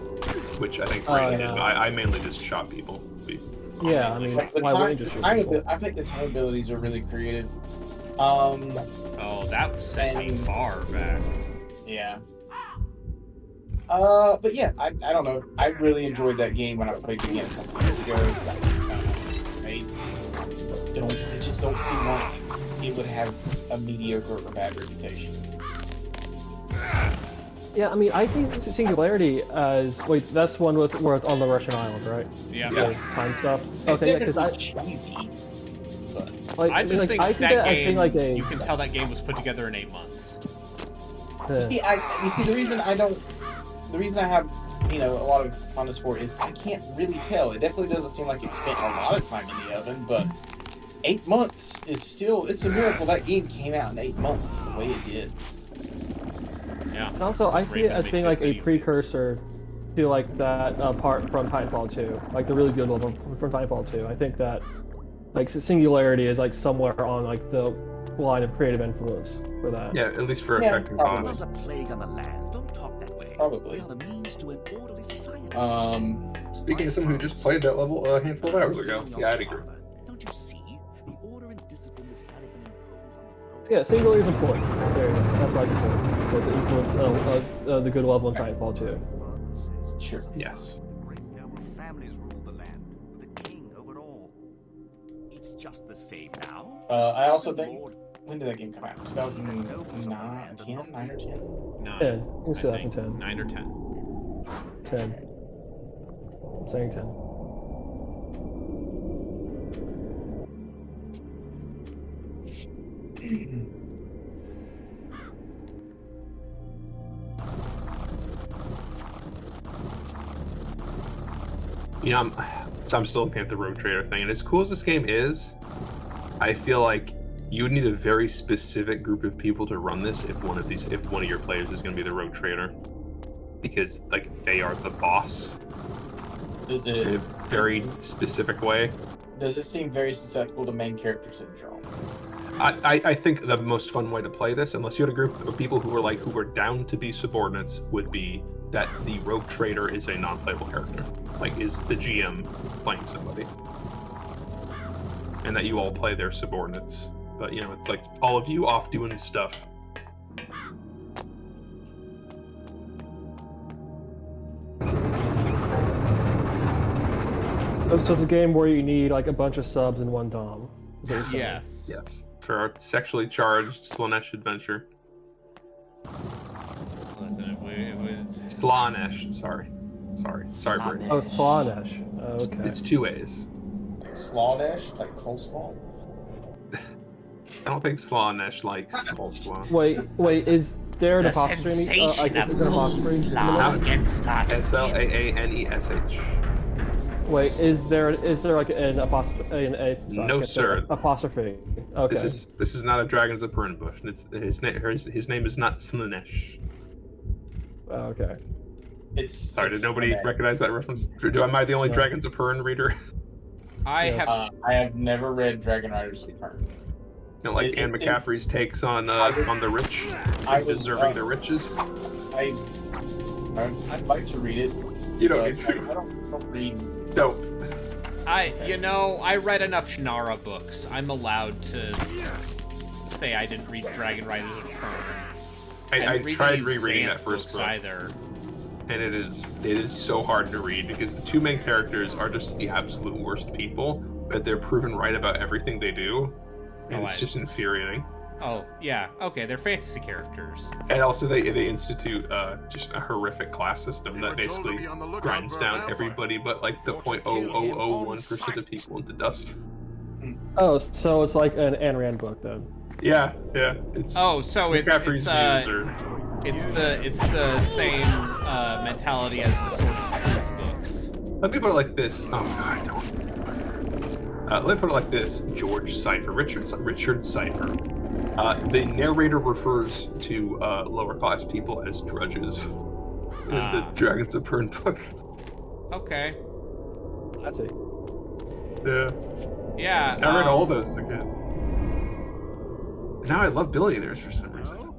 B: which I think Braden did. I mainly just shot people.
H: Yeah, I mean, why wouldn't you just shoot people?
E: I think the time abilities are really creative.
A: Oh, that set me far back.
E: Yeah. But yeah, I don't know. I really enjoyed that game when I played the game a couple years ago. I just don't see why it would have a mediocre or bad reputation.
H: Yeah, I mean, I see Singularity as wait. That's one with where it's on the Russian island, right?
A: Yeah.
H: The time stuff.
E: It's
H: Okay, yeah, because
E: definitely cheesy, but
H: like,
A: I just think
H: I see
A: that
H: as
A: game,
H: being like a.
A: you can tell that game was put together in 8 months.
H: Yeah.
E: you see the reason I have a lot of fondness for it is I can't really tell. It definitely doesn't seem like it spent a lot of time in the oven, but 8 months is still, it's a miracle that game came out in 8 months the way it did.
A: Yeah.
H: And also, I see it as being like a
A: video
H: precursor to like that part from Titanfall 2, like the really good level from Titanfall 2. I think that like Singularity is like somewhere on like the line of creative influence for that.
B: Yeah, at least for
E: Yeah,
B: affecting
E: probably.
B: cause.
J: Not a plague on the land. Don't talk that way.
E: Probably.
J: We are the means to an orderly society.
B: Speaking of someone who just played that level a handful of hours ago, yeah, I'd agree.
J: Don't you see? The order and discipline the Ceraphim impose on the
H: So yeah, Singularity is important. There you go. That's why it's important because it influenced the good level in Titanfall 2.
E: Sure.
B: Yes.
J: great noble families rule the land, with a king over all. It's just the same now.
E: I also think,
J: Lord,
E: when did that game come out? 2009, 10, 9 or 10?
A: 9.
H: 10. It was
A: I
H: 2010.
A: think. 9 or 10.
H: 10. I'm saying 10.
B: You know, I'm still looking at the Rogue Trader thing, and as cool as this game is, I feel like you would need a very specific group of people to run this if one of your players is going to be the Rogue Trader, because like they are the boss
E: Does
B: in a
E: it
B: very specific way.
E: does it seem very susceptible to main character syndrome?
B: I think the most fun way to play this, unless you had a group of people who were down to be subordinates, would be that the Rogue Trader is a non-playable character, like is the GM playing somebody, and that you all play their subordinates. But you know, it's like all of you off doing stuff.
H: Oh, so it's a game where you need like a bunch of subs and one dom. is what you're saying.
A: Yes.
B: Yes, for our sexually charged Slanesh adventure.
A: Listen, if we
B: Slanesh, sorry, Brit.
H: Oh, Slanesh. Okay.
B: It's 2 A's.
E: Like Slawdash? Like coleslaw?
B: I don't think Slanesh likes coleslaw.
H: Wait, is there an
A: the
H: apostrophe?
A: sensation
H: Is there an
A: of
H: apostrophe? in the
A: coleslaw
H: name?
A: against us.
B: SLAANESH.
H: Wait, is there like an apostrophe?
B: No, sir.
H: Apostrophe. Okay.
B: This is not a Dragons of Pernbush. His name is not Slanesh.
H: Okay.
B: Sorry, did nobody recognize that reference? Am I the only
H: No.
B: Dragons of Pern reader?
A: I
H: Yes.
A: have.
E: I have never read Dragon Riders of Pern.
B: You know, like Anne McCaffrey's takes on the rich, deserving their riches.
E: I'd like to read it.
B: You don't
E: but
B: need to.
E: I don't read.
B: Don't.
A: I read enough Shannara books. I'm allowed to say I didn't read Dragon Riders of Pern.
B: I
A: didn't
B: tried
A: these
B: rereading
A: Xanth
B: that first
A: books
B: book,
A: either.
B: and it is so hard to read because the two main characters are just the absolute worst people, but they're proven right about everything they do, and it's just infuriating.
A: Oh yeah, okay, they're fantasy characters.
B: And also they institute just a horrific class system that basically grinds down everybody but like the 0.0001% of people into dust.
H: Oh, so it's like an Ayn Rand book then.
B: Yeah. It's
A: Oh, so
B: McCaffrey's views are...
A: it's the same mentality as the Sword of Truth books.
B: Let me put it like this. Oh god, don't. Let me put it like this. Richard Cypher. The narrator refers to lower class people as drudges in the Dragons of Pern book.
A: Okay.
H: I see.
B: Yeah.
A: Yeah.
B: I read all those as a kid. Now I love billionaires for some reason.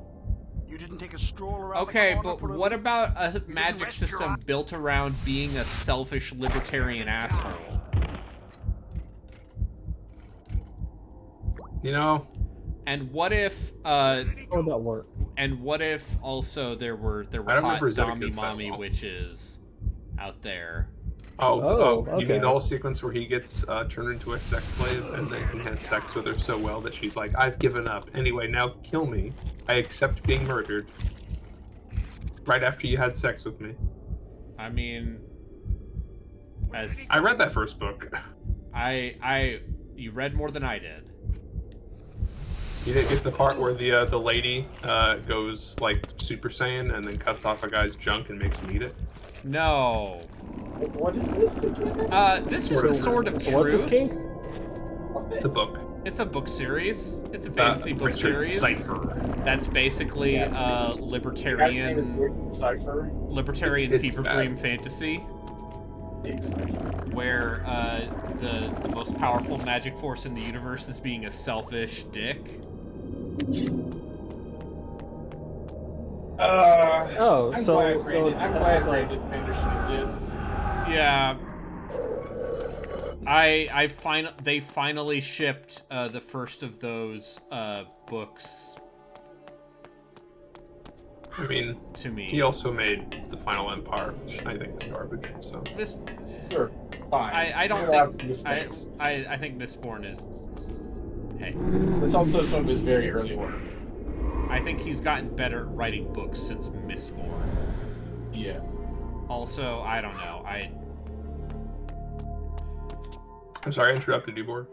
F: You didn't take a stroll around
A: Okay,
F: the corner
A: but
F: for a
A: what
F: look?
A: about a magic
F: rest your
A: system
F: eye?
A: built around being a selfish libertarian asshole?
B: You know,
A: And what if
H: How would that work?
A: and what if also there were
B: I don't
A: hot
B: remember
A: dommy
B: Zedekias that
A: mommy
B: well.
A: witches out there
B: You mean
H: okay.
B: the whole sequence where he gets turned into a sex slave and then he has sex with her so well that she's like, I've given up. Anyway, now kill me. I accept being murdered. Right after you had sex with me.
A: I mean,
B: I read that first book.
A: You read more than I did.
B: You didn't get the part where the lady goes like Super Saiyan and then cuts off a guy's junk and makes him eat it?
A: No.
E: What is this again?
A: This is the Sword of Truth.
H: What's this kink?
B: It's a book.
A: It's a book series. It's a fantasy book series.
B: Cypher.
A: That's basically libertarian
E: Cypher.
A: Libertarian
B: It's
A: fever
B: bad.
A: dream fantasy, where the most powerful magic force in the universe is being a selfish dick.
E: I'm
H: so
E: glad
H: like,
E: Brandon Anderson exists.
A: Yeah. They finally shipped the first of those books.
B: I mean,
A: to me.
B: He also made The Final Empire, which I think is garbage. So
A: This,
E: sure, fine.
A: I don't think I think Mistborn is. Hey.
E: It's also some of his very early work.
A: I think he's gotten better at writing books since Mistborn.
E: Yeah.
A: Also, I don't know.
B: I'm sorry, I interrupted you, Borg.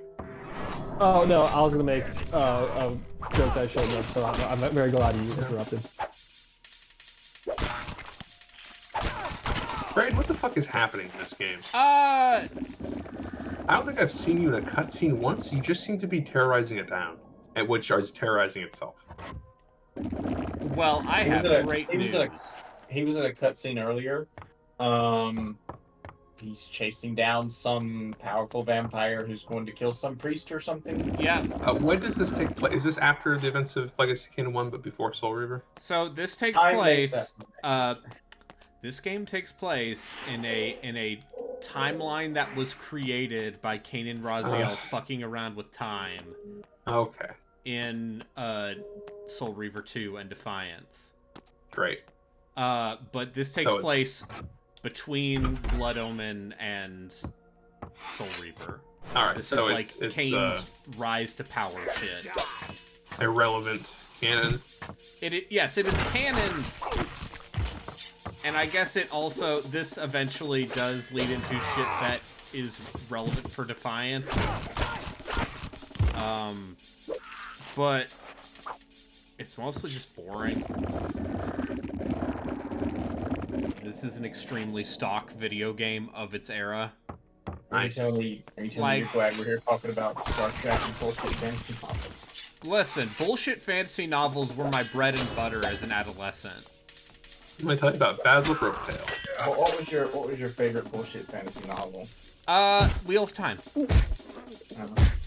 H: Oh no, I was gonna make a joke that I showed up, so I'm very glad you interrupted.
B: Brandon, what the fuck is happening in this game?
A: I
B: don't think I've seen you in a cutscene once. You just seem to be terrorizing a town, at which is terrorizing itself.
A: Well, I have great news.
E: He was in a cutscene earlier. He's chasing down some powerful vampire who's going to kill some priest or something.
A: Yeah.
B: When does this take place? Is this after the events of Legacy Kingdom 1, but before Soul Reaver?
A: So this takes place. This game takes place in a timeline that was created by Kain and Raziel fucking around with time.
B: Okay.
A: In Soul Reaver 2 and Defiance.
B: Great.
A: But this takes place between Bloodomen and Soul Reaver.
B: All right,
A: this
B: so
A: is like Kain's rise to power shit.
B: Irrelevant canon.
A: Yes, it is canon. And I guess it also, this eventually does lead into shit that is relevant for Defiance. But it's mostly just boring. This is an extremely stock video game of its era.
B: Nice.
E: Are you telling me you're glad we're here talking about Star Trek and bullshit fantasy novels?
A: Listen, bullshit fantasy novels were my bread and butter as an adolescent.
B: I'm gonna tell you about Basil Brooktail.
E: What was your favorite bullshit fantasy novel?
A: Wheel of Time.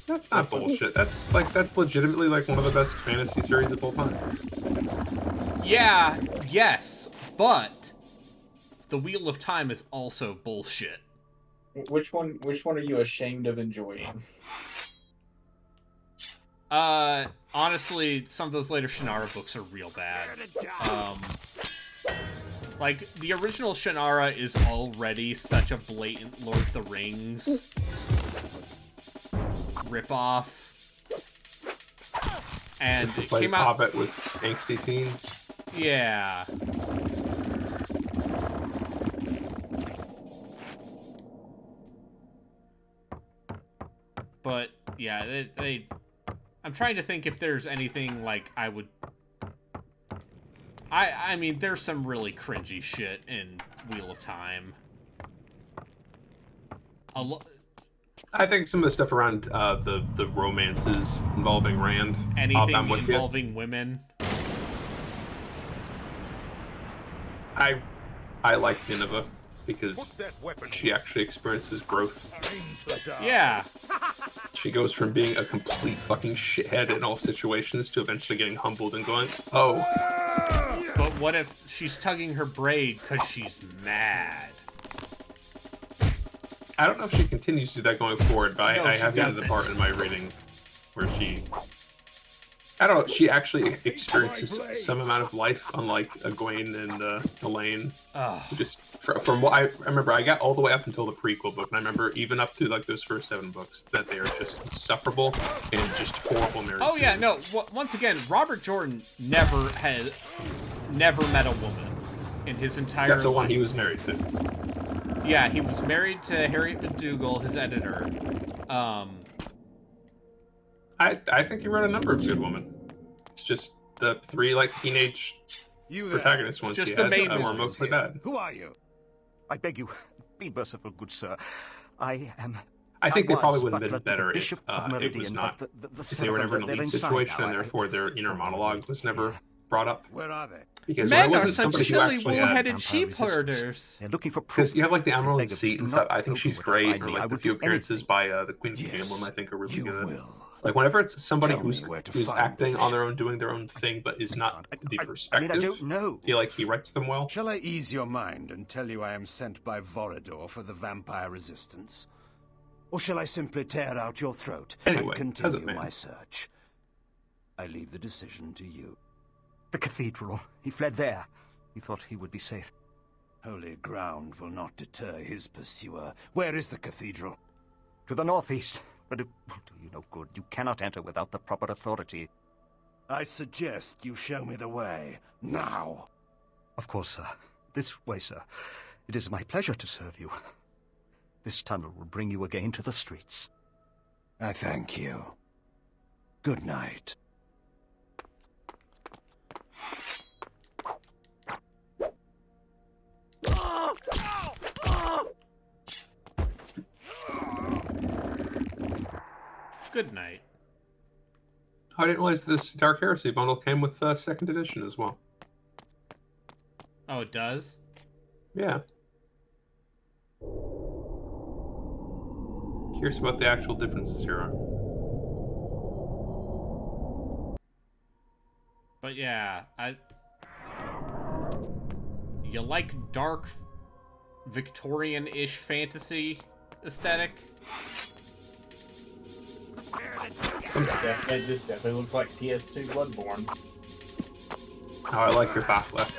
B: That's not bullshit. That's legitimately like one of the best fantasy series of all time.
A: Yeah, yes, but the Wheel of Time is also bullshit.
E: Which one are you ashamed of enjoying?
A: Honestly, some of those later Shannara books are real bad. Like, the original Shannara is already such a blatant Lord of the Rings ripoff. And it came out...
B: Hobbit with angsty teen.
A: Yeah. But, yeah, I'm trying to think if there's anything, like, I would... I mean, there's some really cringy shit in Wheel of Time.
B: I think some of the stuff around the romances involving Rand.
A: Anything involving women.
B: I like Nineveh because she actually experiences growth.
A: Yeah.
B: She goes from being a complete fucking shithead in all situations to eventually getting humbled and going, oh.
A: But what if she's tugging her braid because she's mad?
B: I don't know if she continues to do that going forward, but
A: No,
B: I
A: she
B: have gotten to the part in my reading where she... I don't know, she actually experiences some amount of life, unlike Egwene and Elaine, who just from what I remember, I got all the way up until the prequel book, and I remember even up to like those first 7 books that they are just insufferable and just horrible marriage.
A: Oh yeah,
B: scenes.
A: no. Once again, Robert Jordan never met a woman in his entire
B: Except the
A: life.
B: one he was married to.
A: Yeah, he was married to Harriet McDougal, his editor.
B: I think he wrote a number of good women. It's just the 3 like teenage protagonist ones
A: Just
B: he
A: the
B: has
A: main
B: were mostly bad.
D: Who are you?
J: I beg you, be merciful, good sir. I am.
B: I think they
J: was
B: probably would have been
J: butler to the
B: better if
J: Bishop of
B: it was
J: Meridian,
B: not.
J: but the
B: If they were never in a
J: they're
B: lead
J: inside
B: situation,
J: now.
B: and therefore their inner monologue was never brought up.
D: Where are they?
B: Because
A: Men
B: when it
A: are
B: wasn't
A: such
B: somebody who
A: silly
B: actually had.
A: wool-headed sheep herders.
J: They're looking for proof.
B: Because you have like the Emerald
J: Beg of
B: Seat
J: you,
B: and
J: do
B: stuff.
J: not
B: I think
J: go
B: she's
J: to
B: great,
J: find
B: or
J: me. I
B: like the
J: will
B: few
J: do
B: appearances
J: anything.
B: by the Queen of
D: Yes,
B: Gambling, I think are really
D: you
B: good.
D: will.
B: Like whenever it's somebody
D: Tell
B: who's
D: me where to
B: who's
D: find
B: acting
D: the
B: on their own, doing their own thing, but is not the
J: I
B: perspective.
J: don't know.
B: I feel like he writes them well.
D: Shall I ease your mind and tell you I am sent by Vorador for the vampire resistance? Or shall I simply tear out your throat
B: Anyway,
D: and
B: Peasant
D: continue
B: Man.
D: my search? I leave the decision to you.
J: The cathedral. He fled there. He thought he would be safe.
D: Holy ground will not deter his pursuer. Where is the cathedral?
J: To the northeast. But it will do you no good. You cannot enter without the proper authority.
D: I suggest you show me the way, now.
J: Of course, sir. This way, sir. It is my pleasure to serve you. This tunnel will bring you again to the streets.
D: I thank you. Good night.
A: Good night.
B: I didn't realize this Dark Heresy bundle came with 2nd edition as well.
A: Oh, it does?
B: Yeah. Curious about the actual differences here.
A: But yeah, you like dark Victorian-ish fantasy aesthetic?
E: This definitely looks like PS2 Bloodborne.
B: Oh, I like your back left.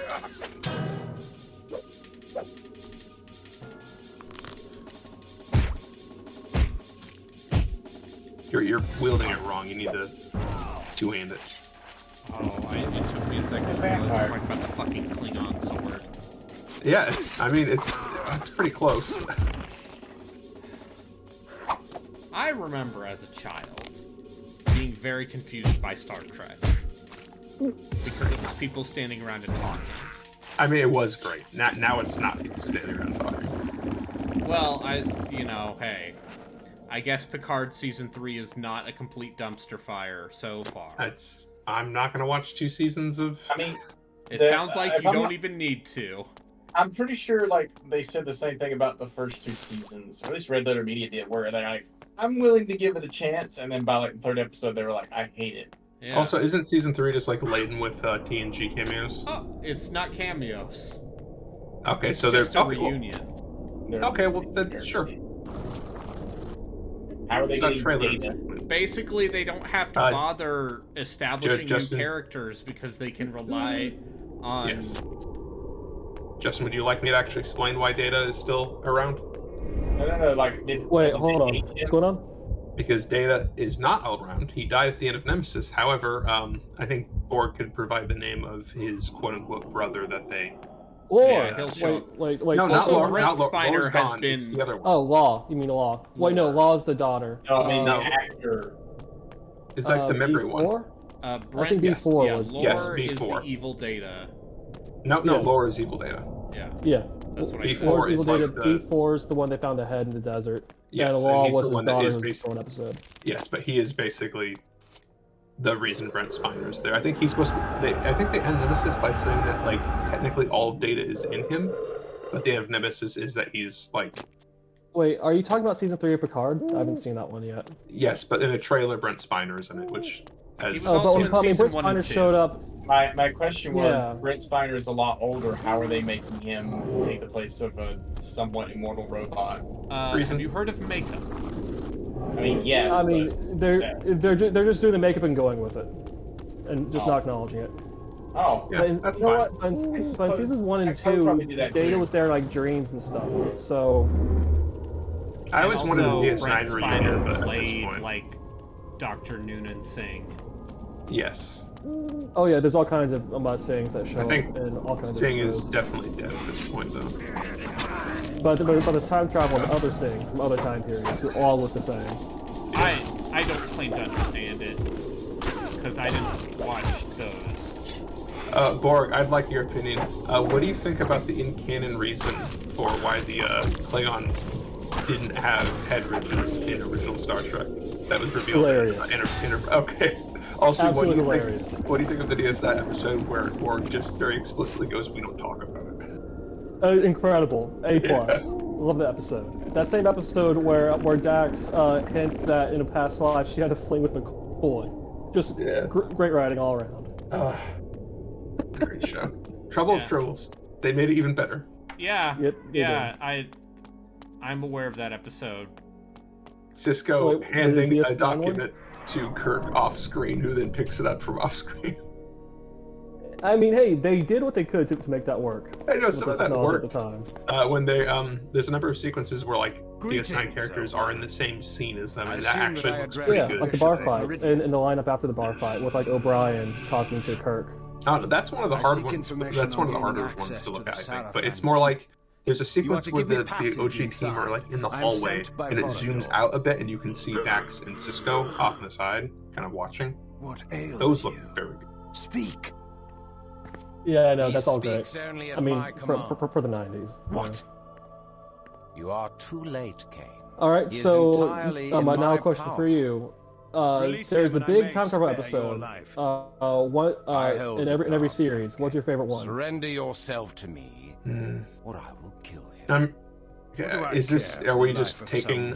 B: You're wielding it wrong. You need to two-hand it.
A: Oh, it took me a second to realize you're talking about the fucking Klingon sword.
B: Yeah, it's pretty close.
A: I remember as a child being very confused by Star Trek. Because it was people standing around and talking.
B: I mean, it was great. Now it's not people standing around talking.
A: Well, hey. I guess Picard Season 3 is not a complete dumpster fire so far.
B: I'm not going to watch 2 seasons of...
E: I mean...
A: It sounds like you don't even need to.
E: I'm pretty sure, like, they said the same thing about the first 2 seasons. Or at least Red Letter Media did, where they're like, I'm willing to give it a chance, and then by, like, the 3rd episode, they were like, I hate it.
A: Yeah.
B: Also, isn't Season 3 just, like, laden with TNG cameos?
A: Oh, it's not cameos.
B: Okay,
A: It's
B: so
A: just
B: they're...
A: a reunion.
B: Okay, well, then, sure.
E: How are they getting data?
A: Basically, they don't have to bother establishing
B: Justin,
A: new characters because they can rely on...
B: Yes. Justin, would you like me to actually explain why Data is still around?
E: No, like...
H: Wait, hold on. What's going on?
B: Because Data is not around. He died at the end of Nemesis. However, I think Borg could provide the name of his quote-unquote brother that they...
H: Or,
A: he'll show
H: wait.
B: No, not
A: also,
B: Laura.
A: Brent Spiner
B: Laura's
A: has
B: gone.
A: been...
B: It's the other one.
H: Oh, Law. You mean Law. Wait, no, Law's the daughter.
E: No, I mean
B: no.
E: the actor.
B: It's like the memory
H: B4?
B: one.
A: Brent,
H: I think B4 was...
A: Laura
B: Yes,
A: is
B: B4.
A: the evil Data.
B: No,
H: Yeah.
B: Laura's Evil Data.
A: Yeah,
H: Yeah.
A: that's what I
B: B4
A: said.
H: Laura's
B: is
H: evil
B: like
H: data.
B: the-
H: B4's the one they found ahead in the desert.
B: Yes,
H: and
B: and
H: Law
B: he's
H: was
B: the
H: his
B: one that
H: daughter
B: is
H: in the
B: basically-
H: one episode.
B: Yes, but he is basically the reason Brent Spiner is there. I think he's supposed to... I think they end Nemesis by saying that, like, technically all of Data is in him, but the end of Nemesis is that he's, like...
H: Wait, are you talking about season 3 of Picard? I haven't seen that one yet.
B: Yes, but in a trailer, Brent Spiner is in it, which...
A: He was
B: As,
A: also
H: but when
A: in
H: Brent
A: season 1 and
H: Spiner
A: 2.
H: showed up...
E: My question was,
H: Yeah.
E: Brent Spiner is a lot older. How are they making him take the place of a somewhat immortal robot?
A: Have you heard of makeup?
E: I mean, yes.
H: I mean,
E: but-
H: they're just doing the makeup and going with it, and just not acknowledging it.
E: Oh,
B: Yeah,
H: But
B: that's
H: you know
B: fine.
H: what? But in seasons 1 and
E: I would probably
H: 2,
E: do that
H: Data
E: too.
H: was there like dreams and stuff. So
B: I always wanted a
A: Also,
B: DS9
A: Brent
B: reunion,
A: Spiner
B: but at this
A: played
B: point,
A: like Dr. Noonan Singh.
B: yes.
H: oh yeah, there's all kinds of Mustangs that show
B: I
H: up
B: think
H: in all kinds
B: Sting
H: of
B: is
H: shows.
B: definitely dead at this point, though.
H: But there's time travel and other Stings from other time periods who all look the same.
A: I don't claim to understand it because I didn't watch those.
B: Borg, I'd like your opinion. What do you think about the in-canon reason for why the Klingons didn't have head ridges in original Star Trek? That was revealed.
H: Hilarious.
B: Okay. Also,
H: Absolutely hilarious.
B: What do you think of the DS9 episode where Borg just very explicitly goes, "We don't talk about it"?
H: Incredible. A+. Love the episode. That same episode where Dax hints that in a past life she had a fling with McCoy. Just great writing all around.
B: Great show. Trouble of Troubles. They made it even better.
A: Yeah.
H: Yep, they
A: I'm aware of that episode.
B: Cisco
H: Wait,
B: handing
H: the
B: a
H: DS9
B: document to Kirk off screen, who then picks it up from off screen.
H: I mean, hey, they did what they could to make that work.
B: I know some of that worked.
H: At the time.
B: When they there's a number of sequences where like DS9 characters are in the same scene as them, and that actually looks pretty good.
H: Like the bar fight, in the lineup after the bar fight with like O'Brien talking to Kirk.
B: That's one of the hard ones. That's one of the harder ones to look at, I think. But it's more like there's a sequence where the OG team are like in the hallway, and it zooms out a bit, and you can see Dax and Cisco off on the side, kind of watching. Those look very good.
J: Speak.
H: Yeah, I know, that's all great.
C: Only
H: I mean, for the 90s.
J: What?
C: You are too late, Kain.
H: All right,
C: He is
H: so
C: entirely in
H: now
C: my
H: a question
C: power.
H: for you. There's a big time travel episode. In every series. What's your favorite one?
C: Surrender yourself to me, or I will kill him.
B: Are we just taking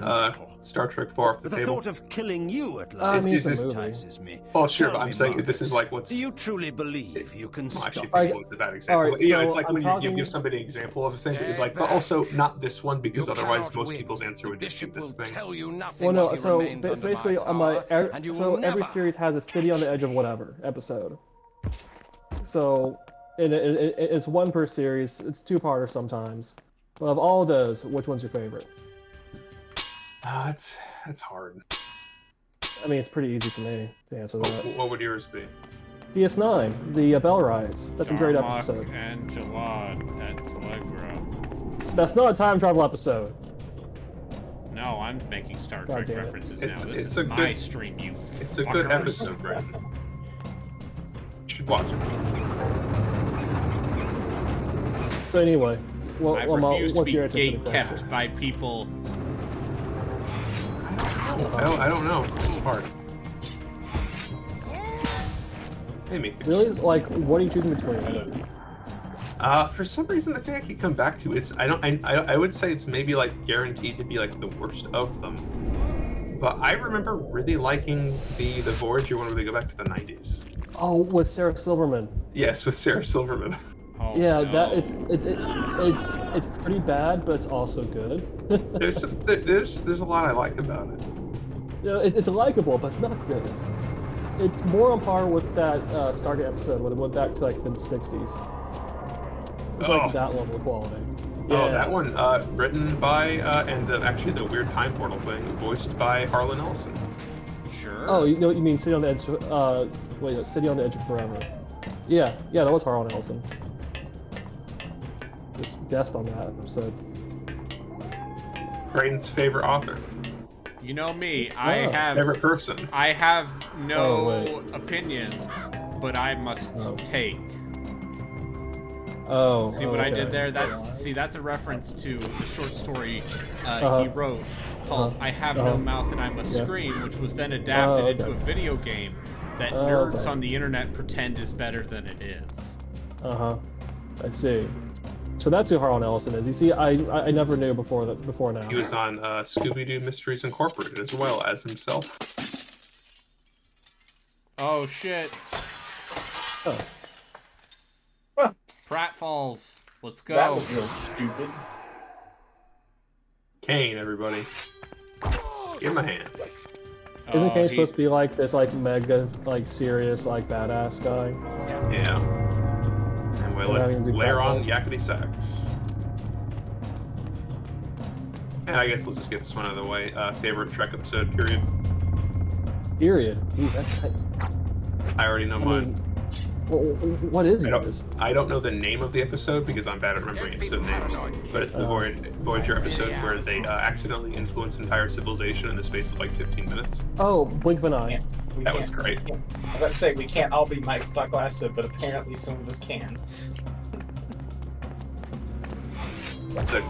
B: Star Trek 4 off the
J: The
B: table?
J: thought of killing you at
H: I
J: last
H: mean, it's a movie.
J: entices me.
B: Oh, sure,
J: Tell
B: but I'm
J: me,
B: saying this is
J: Marcus,
B: like what's.
J: Do you truly believe you can
B: Well,
J: stop
B: actually,
H: Alright.
B: Prequel is a bad example.
H: Alright,
B: Yeah,
H: so
B: it's like
H: I'm
B: when
H: talking-
B: you give somebody an example of a thing, but you're like, but
C: Stand
B: also not this one because
C: You
B: otherwise
C: cannot
B: most
C: win.
B: people's answer would
C: The
B: just be
C: bishop
B: this
C: will
B: thing.
C: tell you nothing
H: Well, no,
C: while he
H: so
C: remains under
H: basically,
C: my power, and you will
H: every
C: never.
H: series has a city on the edge of whatever episode. So, it's one per series. It's two-parter sometimes. But of all of those, which one's your favorite?
B: That's hard.
H: I mean, it's pretty easy for me to answer that.
B: What would yours be?
H: DS9, the Bell Riots. That's a great
A: Darmok
H: episode.
A: and Jalad at Telegra.
H: That's not a time travel episode.
A: No, I'm making Star
H: God
A: Trek
H: damn it.
A: references now.
B: It's
A: This is
B: a
A: my
B: good-
A: stream, you
B: It's a good
A: fuckers.
B: episode, right? You should watch it.
H: So anyway,
A: I refuse to
H: what's
A: be
H: your answer to the
A: gate-kept
H: question?
A: by people.
B: I don't know. It's hard. Maybe.
H: Really? Like, what are you choosing between?
B: For some reason, the thing I keep coming back to, I would say it's maybe like guaranteed to be like the worst of them. But I remember really liking the Voyager one where they go back to the 90s.
H: Oh, with Sarah Silverman.
B: Yes, with Sarah Silverman.
A: Oh,
H: Yeah,
A: no.
H: that it's pretty bad, but it's also good.
B: There's a lot I like about it.
H: You know, it's likable, but it's not good. It's more on par with that Stargate episode when it went back to like the 60s. It's
B: Oh.
H: like that level of quality.
B: Oh,
H: Yeah.
B: that one, written by actually the weird time portal thing, voiced by Harlan Ellison.
A: Sure.
H: Oh, you know what you mean? City on the Edge. City on the Edge of Forever. Yeah, that was Harlan Ellison. Just guessed on that episode.
B: Brayden's favorite author,
A: You know me.
B: favorite person.
A: I have no
H: Oh,
A: opinions, but I must
H: Oh.
A: take.
H: Oh.
A: See what I
H: okay.
A: did there? That's a reference to the short story
H: Uh-huh.
A: he wrote called "I Have No Mouth and I Must
H: Yeah.
A: Scream," which was then adapted
H: Oh,
A: into
H: okay.
A: a video game that
H: Oh,
A: nerds
H: okay.
A: on the internet pretend is better than it is.
H: I see. So that's who Harlan Ellison is. You see, I never knew before now.
B: He was on Scooby-Doo Mysteries Incorporated as well as himself.
A: Oh shit!
H: Oh.
A: Pratfalls. Let's go.
E: That was real stupid.
B: Kain, everybody. Give him a hand.
H: Isn't
A: Oh,
H: Kain supposed to be like this, like mega, like serious, like badass guy?
B: Yeah. Anyway,
H: We're
B: let's
H: having a good
B: layer
H: time,
B: on
H: guys.
B: yakety sax. And I guess let's just get this one out of the way. Favorite Trek episode, period.
H: Period. Jeez, that's.
B: I already know
H: I
B: mine.
H: mean, what is yours?
B: I don't know the name of the episode because I'm bad at remembering episode names. But it's the Voyager episode where they accidentally influence entire civilization in the space of like 15 minutes.
H: Oh, blink of an eye.
B: That one's great.
E: I was about to say, we can't all be Mike Stocklassa, but apparently some of us can.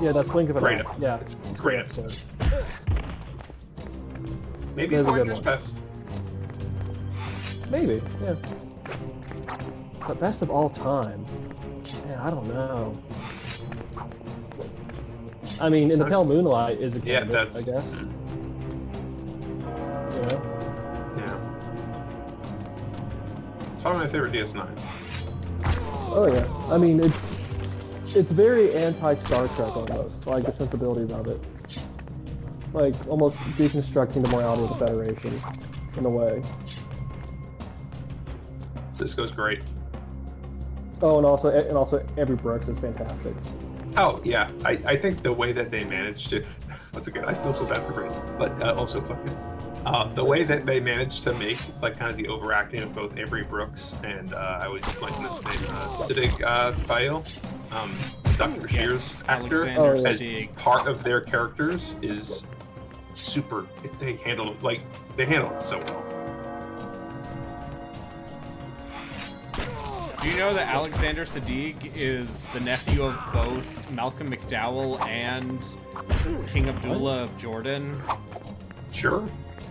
H: Yeah, that's blink of an
B: great.
H: eye. Yeah,
B: It's
H: a
B: great
H: great episode.
B: Maybe
H: That is a good
B: Voyager's
H: one.
B: best.
H: Maybe, yeah. But best of all time? Yeah, I don't know. I mean, In the Pale Moonlight is a candidate,
B: that's-
H: I guess. Yeah.
B: Yeah. It's probably my favorite DS9.
H: Oh yeah. I mean, it's very anti-Star Trek almost, like the sensibilities of it. Like almost deconstructing the morality of the Federation, in a way.
B: Cisco's great.
H: Oh, and also Avery Brooks is fantastic.
B: Oh yeah, I think the way that they managed to, once again, I feel so bad for Brady, but also fucking, the way that they managed to make like kind of the overacting of both Avery Brooks and I was blanking his name, Siddig Fail, Dr. Bashir's actor,
K: Alexander
B: as
K: Siddig.
B: part of their characters is super. They handle it so well.
K: Do you know that Alexander Siddig is the nephew of both Malcolm McDowell and King Abdullah of Jordan?
B: Sure.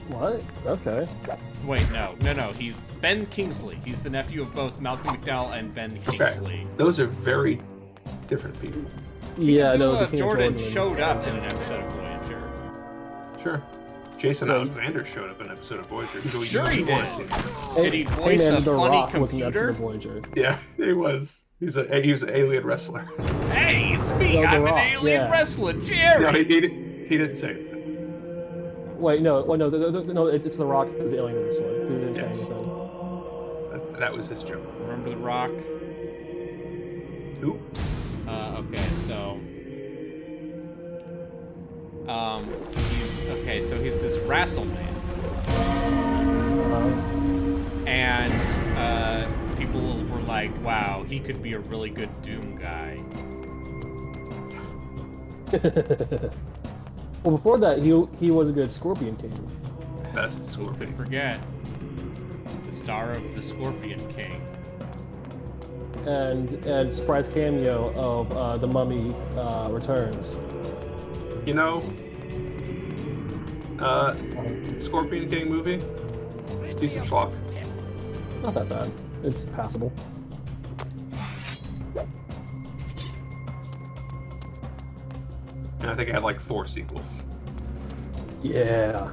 H: What? Okay.
K: Wait, no. He's Ben Kingsley. He's the nephew of both Malcolm McDowell and Ben Kingsley.
B: Those are very different people.
H: Yeah, no,
K: Abdullah
H: the
K: of
H: King
K: Jordan
H: of Jordan
K: showed up in an episode of Voyager.
B: Sure. Jason
H: Yeah,
B: Alexander showed up in an episode of Voyager. Who
K: Sure he
B: wanna
K: did.
B: see.
K: Did he voice
H: man,
K: a
H: The
K: funny
H: Rock was an episode
K: computer?
H: of Voyager.
B: Yeah, he was. He was an alien wrestler.
K: Hey, it's me.
H: No, The
K: I'm an
H: Rock,
K: alien
H: yeah.
K: wrestler, Jerry.
B: No, he didn't say anything.
H: Wait, no, it's The Rock who's the alien wrestler. Who didn't say
B: Yes.
H: anything.
B: That was his joke.
K: Remember The Rock?
B: Who?
K: Okay, so he's this wrestle man, and people were like, "Wow, he could be a really good Doom guy."
H: Well, before that, he was a good Scorpion King.
B: Best
K: Who
B: Scorpion.
K: could forget the star of the Scorpion King?
H: And surprise cameo of The Mummy Returns.
B: You know, Scorpion King movie. It's decent schlock.
H: Not that bad. It's passable.
B: And I think it had like 4 sequels.
H: Yeah.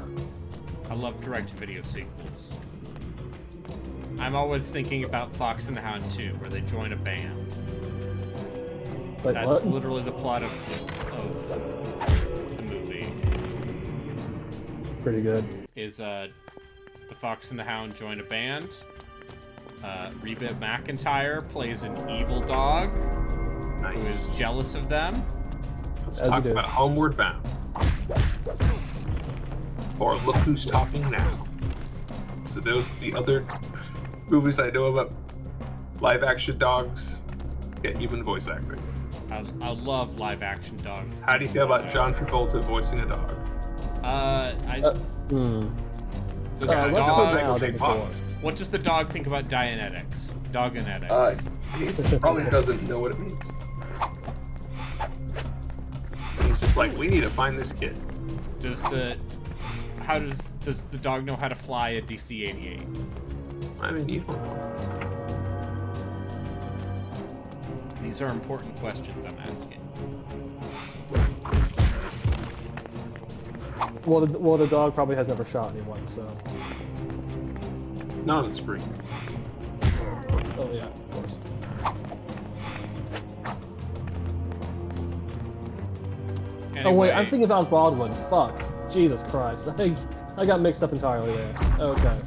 K: I love direct-to-video sequels. I'm always thinking about Fox and the Hound 2, where they join a band.
H: Like
K: That's
H: what?
K: literally the plot of the movie.
H: Pretty good.
K: Is the Fox and the Hound join a band. Reba McEntire plays an evil dog who
B: Nice.
K: is jealous of them.
B: Let's
H: As you
B: talk
H: do.
B: about Homeward Bound. Or Look Who's Talking Now. So those are the other movies I know about live action dogs. Yeah, even voice acting.
K: I love live action dogs.
B: How do you feel about John Travolta voicing a dog?
K: Does
B: Yeah,
K: the
H: let's
K: dog,
H: go
B: Michael
H: now
B: J.
H: than
B: Fox.
K: what does the dog think about Dianetics? Doganetics.
B: He probably doesn't know what it means. He's just like, we need to find this kid.
K: Does the dog know how to fly a DC-88?
B: I mean, you don't know.
K: These are important questions I'm asking.
H: Well, the dog probably has never shot anyone, so.
B: Not on the screen.
H: Oh yeah, of course. Oh wait, I'm
K: Anyway,
H: thinking about Baldwin. Fuck. Jesus Christ. I got mixed up entirely there. Okay.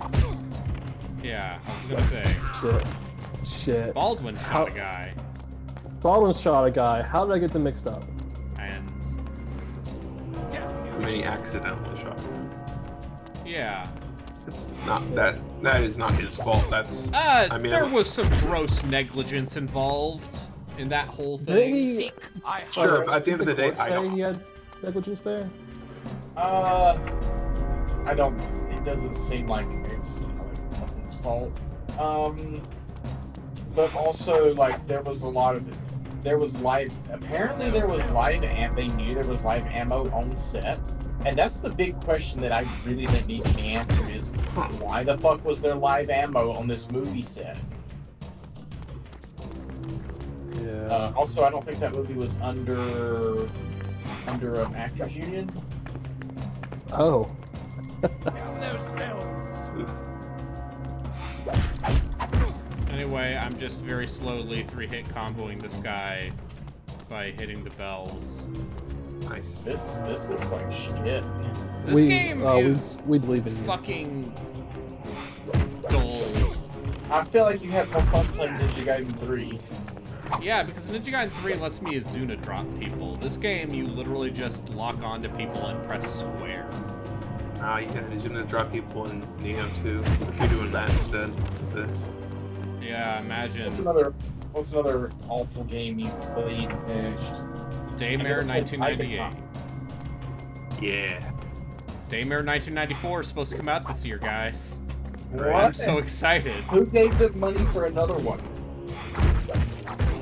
K: yeah, I was gonna say
H: Shit.
K: Baldwin shot a guy.
H: Baldwin shot a guy. How did I get them mixed up?
K: And
B: I mean, he accidentally shot him.
K: yeah.
B: It's not that. That is not his fault. That's. I mean,
K: there was some gross negligence involved in that whole
H: Did
K: thing.
H: he?
B: Sure, but at the end of the day,
H: court
B: I
H: say
B: don't.
H: he had negligence there.
E: I don't. It doesn't seem like it's his fault. But also, like, there was live. Apparently, there was live, and they knew there was live ammo on set. And that's the big question that I really think needs to be answered: is why the fuck was there live ammo on this movie set?
H: Yeah.
E: Also, I don't think that movie was under an actors union.
H: Oh.
K: Anyway, I'm just very slowly 3-hit comboing this guy by hitting the bells.
B: Nice.
E: This looks like shit.
K: This game is
H: we believe in you.
K: fucking dull.
E: I feel like you had more fun playing Ninja Gaiden 3.
K: Yeah, because Ninja Gaiden 3 lets me Azuna drop people. This game, you literally just lock onto people and press square.
B: You can Azuna drop people in Neo 2 if you're doing that instead of this.
K: Yeah, imagine.
E: What's another awful game you played and finished?
K: Daymare 1998.
B: Yeah.
K: Daymare 1994 is supposed to come out this year, guys.
E: What?
K: I'm so excited.
E: Who gave them money for another one?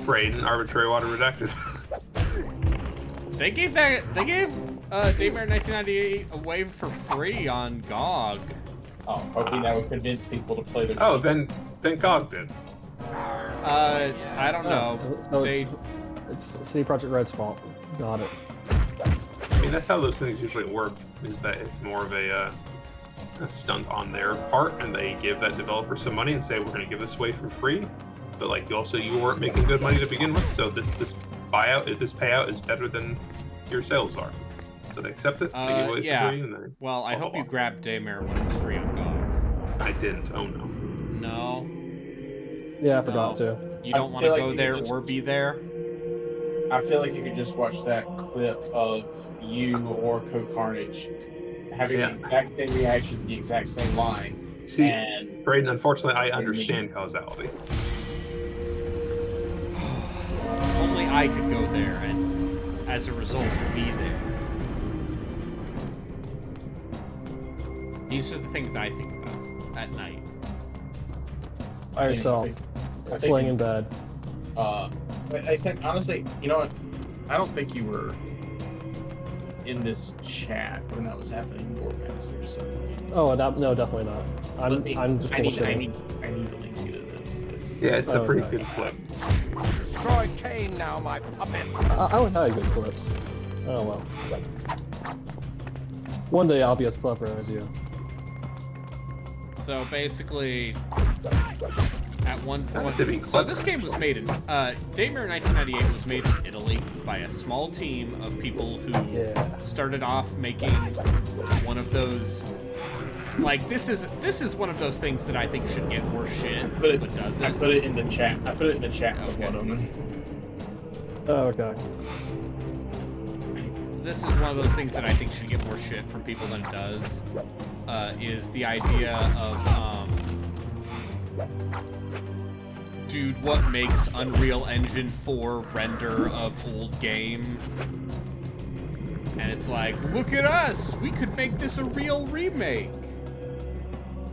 B: Braden, arbitrary water redacted.
K: They gave Daymare 1998 away for free on GOG.
E: Oh, hoping that would convince people to play their.
B: Oh, then GOG did.
K: I don't know.
H: So it's CD Projekt Red's fault. Got it.
B: I mean, that's how those things usually work, is that it's more of a stunt on their part, and they give that developer some money and say, we're going to give this away for free, but like you weren't making good money to begin with, so this payout is better than your sales are. So they accept it, they give it away for free, and then...
K: Well, I hope you grabbed Daymare when it was free on GOG.
B: I didn't, oh no.
K: No?
H: Yeah, I forgot to.
K: You don't want to go there or be there?
E: I feel like you could just watch that clip of you or Code Carnage having the exact same reaction, the exact same line.
B: See,
E: and
B: Braden, unfortunately, I understand causality.
K: If only I could go there and, as a result, be there. These are the things I think about at night.
H: By yourself. Laying in bed.
E: I think, honestly, you know what? I don't think you were in this chat when that was happening, Boardmaster. So.
H: Oh, no, definitely not. I'm just bullshitting.
E: I need to link you to this.
B: It's a pretty good clip.
C: Destroy Kain now, my puppets.
H: I would have good clips. Oh well. One day I'll be as clever as you.
K: So basically, at one point, so this game was made in Daymare 1998 was made in Italy by a small team of people who started off making one of those. Like this is one of those things that I think should get more shit, but doesn't.
E: I put it in the chat. I put it in the chat for Bloodomen.
H: Oh, okay.
K: This is one of those things that I think should get more shit from people than it does. Is the idea of dude, what makes Unreal Engine 4 render of old game? And it's like, look at us! We could make this a real remake!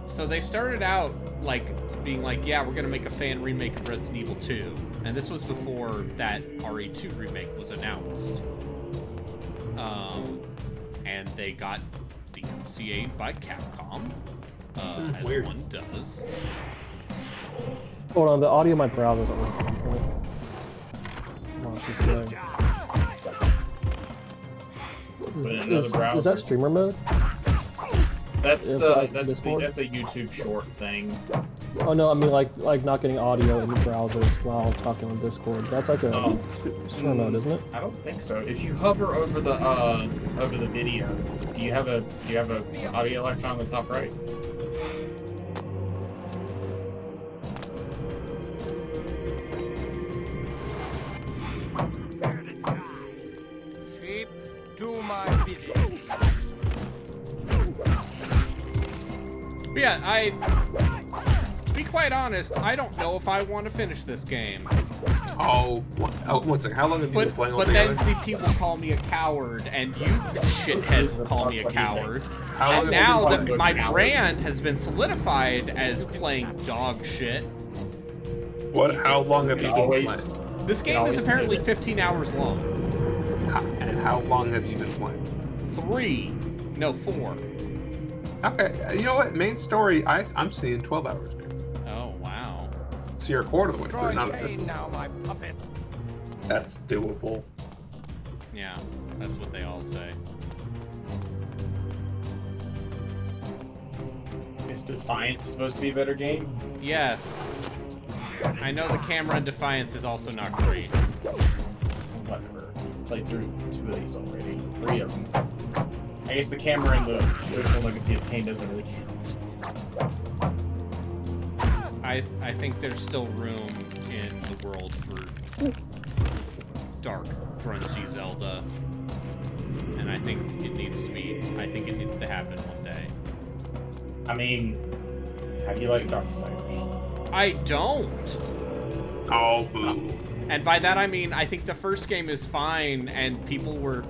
K: So they started out like being like, yeah, we're gonna make a fan remake of Resident Evil 2. And this was before that RE2 remake was announced. And they got DMCA'd by Capcom, as
B: weird.
K: one does.
H: Hold on, the audio of my browser's on. Wow, she's slow. Is that streamer mode?
E: That's
H: Yeah,
E: that's
H: Discord?
E: a YouTube short thing.
H: Oh no, I mean like not getting audio in the browsers while talking on Discord. That's like a streamer mode, isn't it?
E: I don't think so. If you hover over the video, do you have a audio icon on the top right?
K: But yeah, to be quite honest, I don't know if I want to finish this game.
B: Oh, one second. How long have you been playing altogether?
K: But then, see, people call me a coward, and you shitheads call me a coward. And
B: long
K: now
B: have you
K: that my brand has been solidified as playing dog shit.
B: How long have you been playing?
K: This game is apparently 15 hours long.
B: And how long have you been playing?
K: 4.
B: Okay, you know what? Main story, I'm seeing 12 hours.
K: Oh, wow.
B: So you're a quarter of the way through, not a
C: Kain
B: fifth.
C: now, my puppet.
B: That's doable.
K: Yeah, that's what they all say.
E: Is Defiance supposed to be a better game?
K: Yes. I know the camera in Defiance is also not great.
E: Whatever. Played through 2 of these already. 3 of them. I guess the camera in the original Legacy of Kain doesn't really count.
K: I think there's still room in the world for dark, grungy Zelda. And I think it needs to happen one day.
E: I mean, how do you like Darksiders?
K: I don't.
B: Oh, boo.
K: And by that I mean I think the first game is fine, and people were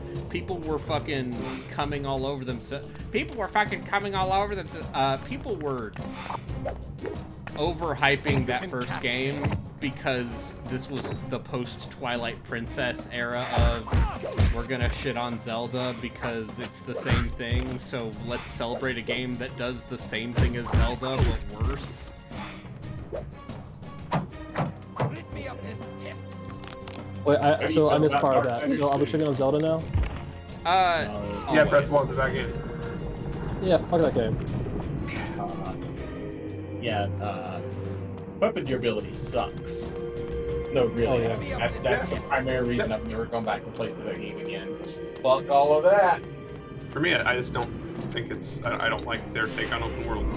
K: fucking coming all over themselves. People were overhyping that first game because this was the post-Twilight Princess era of we're gonna shit on Zelda because it's the same thing, so let's celebrate a game that does the same thing as Zelda but worse.
C: Rid me of this pest.
H: Wait, so I missed part of that. So are we shitting on Zelda now?
B: Yeah, Breath of the Wild's back in.
H: Yeah, fuck that game.
E: Weapon durability sucks. No, really.
H: Oh, yeah.
E: That's the primary reason I've never gone back and played through that game again. Fuck all of that.
B: For me, I just don't think it's... I don't like their take on open worlds.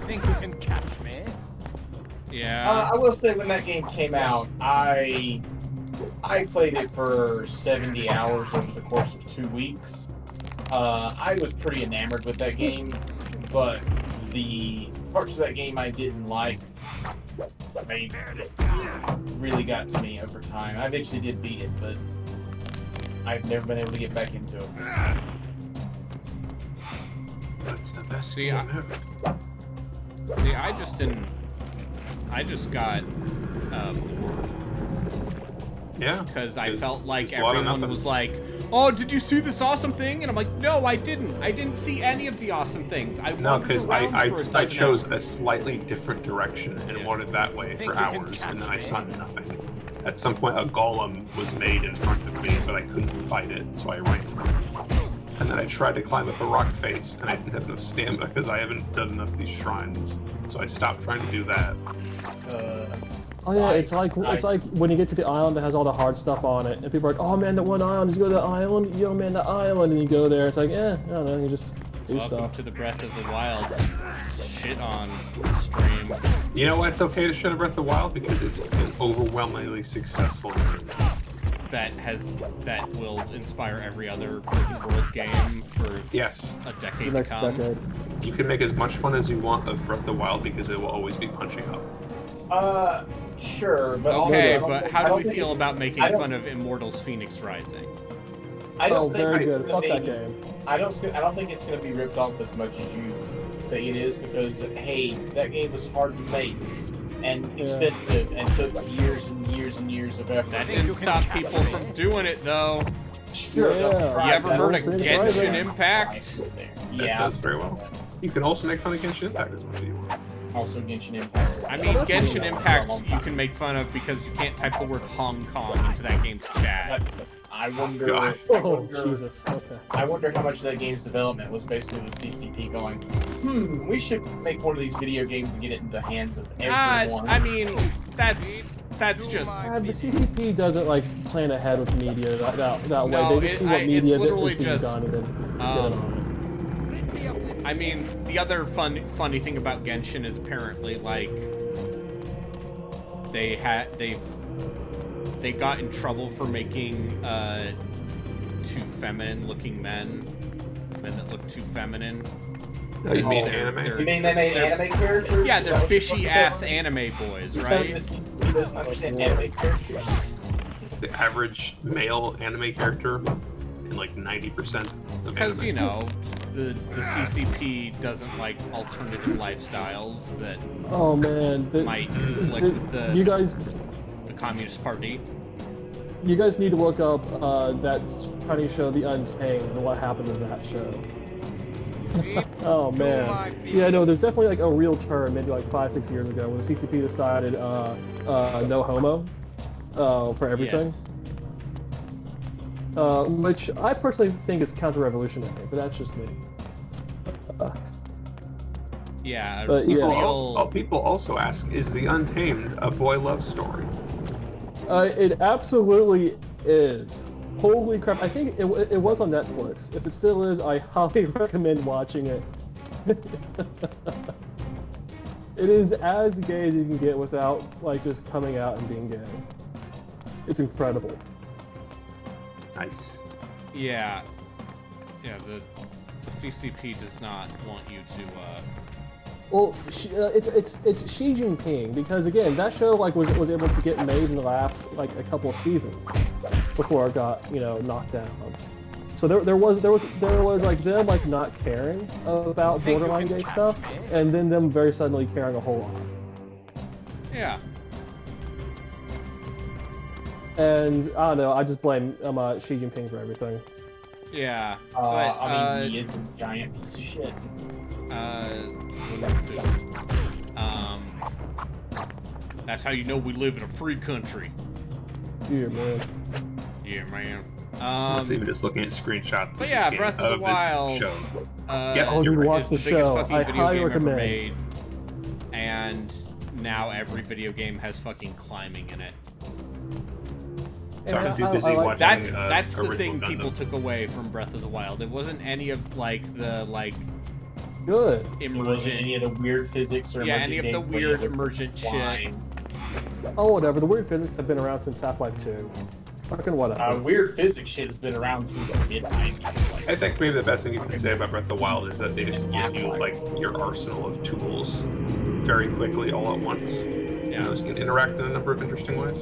C: Think you can catch me?
K: Yeah.
E: I will say when that game came out, I played it for 70 hours over the course of 2 weeks. I was pretty enamored with that game, but the parts of that game I didn't like, they really got to me over time. I eventually did beat it, but I've never been able to get back into it.
B: That's the best
K: See,
B: game ever.
K: See, I just got
B: Yeah.
K: because I felt like
B: there's a lot of
K: everyone
B: nothing.
K: was like, "Oh, did you see this awesome thing?" And I'm like, "No, I didn't. I didn't see any of the awesome things."
B: No, because I chose
K: hours.
B: a slightly different direction and wanted that way
C: Think
B: for
C: you can
B: hours,
C: catch
B: and then I
C: me?
B: saw nothing. At some point, a golem was made in front of me, but I couldn't fight it, so I ran. And then I tried to climb up a rock face, and I didn't have enough stamina because I haven't done enough of these shrines. So I stopped trying to do that.
H: Oh yeah, it's like when you get to the island that has all the hard stuff on it, and people are like, "Oh man, that one island. Did you go to the island? Yo man, the island." And you go there, it's like, I don't know, you just do
K: Welcome
H: stuff.
K: to the Breath of the Wild shit on stream.
B: You know why it's okay to shut a Breath of the Wild? Because it's an overwhelmingly successful game.
K: That will inspire every other open world game for
B: Yes.
K: a
H: The
K: decade to
H: next
K: come.
H: decade.
B: You can make as much fun as you want of Breath of the Wild because it will always be punching up.
E: Sure, but
K: Okay,
E: also,
K: but how do we feel about making fun of Immortals Phoenix Rising?
E: I don't
H: Oh,
E: think
H: very
E: it's
H: good.
E: gonna
H: Fuck that
E: be-
H: game.
E: I don't think it's going to be ripped off as much as you say it is, because hey, that game was hard to make and expensive and took years and years and years of effort.
K: That didn't stop people from doing it though.
E: Sure, they'll
H: Yeah.
E: try
K: You ever
E: that.
K: heard of
H: Phoenix
K: Genshin
H: Rising.
K: Impact?
B: That
E: Yeah.
B: does very well. You can also make fun of Genshin Impact as much as you want.
E: Also, Genshin Impact.
K: I mean, Genshin Impact you can make fun of because you can't type the word Hong Kong into that game's chat.
E: I wonder.
B: God.
H: Oh Jesus. Okay.
E: I wonder how much of that game's development was basically the CCP going, we should make one of these video games and get it into the hands of everyone.
K: I mean, that's just...
H: The CCP doesn't like plan ahead with media that way.
K: No,
H: They just see
K: it's
H: what media
K: literally
H: is being
K: just,
H: done and then get on it.
K: I mean, the other funny thing about Genshin is apparently like they got in trouble for making too feminine looking men that look too feminine,
B: Oh, you mean anime?
E: You mean they made anime characters?
K: Yeah,
E: Is
K: they're
E: that what you're
K: fishy
E: talking
K: ass
E: about?
K: anime boys,
E: You're telling me
K: right?
E: this CCP doesn't understand anime characters?
B: The average male anime character in like 90% of
K: Because,
B: anime.
K: you know, the CCP doesn't like alternative lifestyles that
H: Oh man,
K: might conflict with
H: you guys,
K: the Communist Party.
H: you guys need to look up that Chinese show, The Untamed, and what happened in that show. Oh man, yeah, no, there's definitely like a real turn, maybe like 5-6 years ago, when the CCP decided no homo for everything.
K: Yes.
H: Which I personally think is counter-revolutionary, but that's just me.
K: Yeah,
H: But,
B: People,
H: yeah.
B: people also ask, is The Untamed a boy love story?
H: It absolutely is. Holy crap! I think it was on Netflix. If it still is, I highly recommend watching it. It is as gay as you can get without like just coming out and being gay. It's incredible.
B: Nice.
K: Yeah. Yeah, the CCP does not want you to,
H: Well, it's Xi Jinping, because again, that show like was able to get made in the last like a couple of seasons before it got, you know, knocked down. So there was like them like not caring about borderline gay stuff, and then them very suddenly caring a whole lot.
K: yeah.
H: And I don't know, I just blame Xi Jinping for everything.
K: Yeah.
E: I mean, he is a giant piece of shit.
K: That's how you know we live in a free country.
H: Yeah, man.
K: Yeah, man.
B: I was even just looking at screenshots.
K: But yeah,
B: this
K: Breath
B: game
K: of the
B: this
K: Wild.
B: show.
H: Oh,
B: you're
H: dude,
B: right.
H: watch
K: Is
H: the
K: the biggest
H: show.
K: fucking
H: I
K: video
H: highly
K: game ever
H: recommend.
K: made, and now every video game has fucking climbing in it.
B: So I was too
H: I
B: busy
H: like-
B: watching.
K: That's the
B: original
K: thing
B: Gundam.
K: people took away from Breath of the Wild. It wasn't any of like the
H: Good.
E: It wasn't
K: emergent,
E: any of the weird physics or
K: yeah, any of the
E: gameplay,
K: weird
E: it was
K: emergent shit.
E: fine.
H: Oh, whatever. The weird physics have been around since Half-Life 2. Fucking whatever.
E: Weird physics shit has been around since the mid-90s.
B: I think maybe the best thing you can say about Breath of the Wild is that they just give you like your arsenal of tools very quickly all at once.
K: Yeah.
B: Those can interact in a number of interesting ways.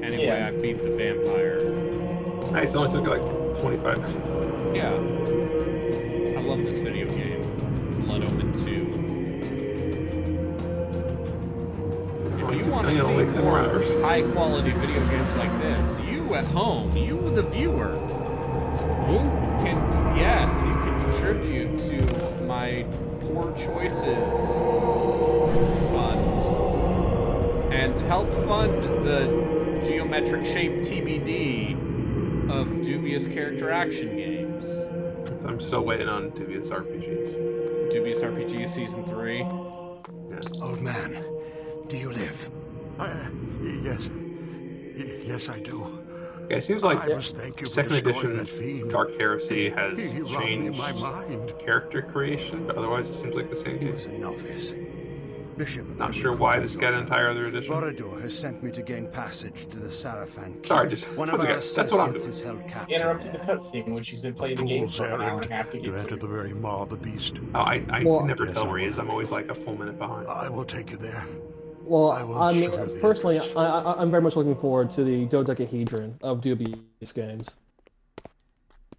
K: Anyway,
E: Yeah.
K: I beat the vampire.
B: Nice, it only took you like 25 minutes.
K: Yeah. I love this video game. Bloodomen 2. If you want to see
B: wait 10
K: more
B: hours.
K: high quality video games like this, you at home, you the viewer, you can contribute to my Poor Choices fund and help fund the geometric shape TBD of dubious character action games.
B: I'm still waiting on Dubious RPGs.
K: Dubious RPG Season 3.
B: Yeah.
G: Old man, do you live?
J: Yes, I do.
B: Yeah, it seems like
J: I must thank you for
B: second
J: destroying that
B: edition
J: fiend.
B: Dark Heresy has
J: He robbed me
B: changed
J: of my mind.
B: character creation, but otherwise it seems like the same
G: He
B: game.
G: was a novice. Bishop.
B: Not sure why this got an entire other edition.
D: Vorador has sent me to gain passage to the Sarafan.
B: Sorry, just
D: One
B: once
D: of our
B: again, that's what I'm
D: associates
B: doing.
D: is held captive.
E: Interrupted the cutscene when she's been playing the game
J: Fool's
E: for an hour and
J: errand.
E: a half to
J: You
E: get
J: entered the
E: to.
J: very maw of the beast.
B: Oh, I
H: Well-
B: can never
J: Yes,
B: tell
J: I
B: where he
J: will.
B: is. I'm always like a full minute behind.
J: I will take you there.
H: Well,
J: I will
H: I mean,
J: show you the
H: personally,
J: address.
H: I'm very much looking forward to the dodecahedron of dubious games.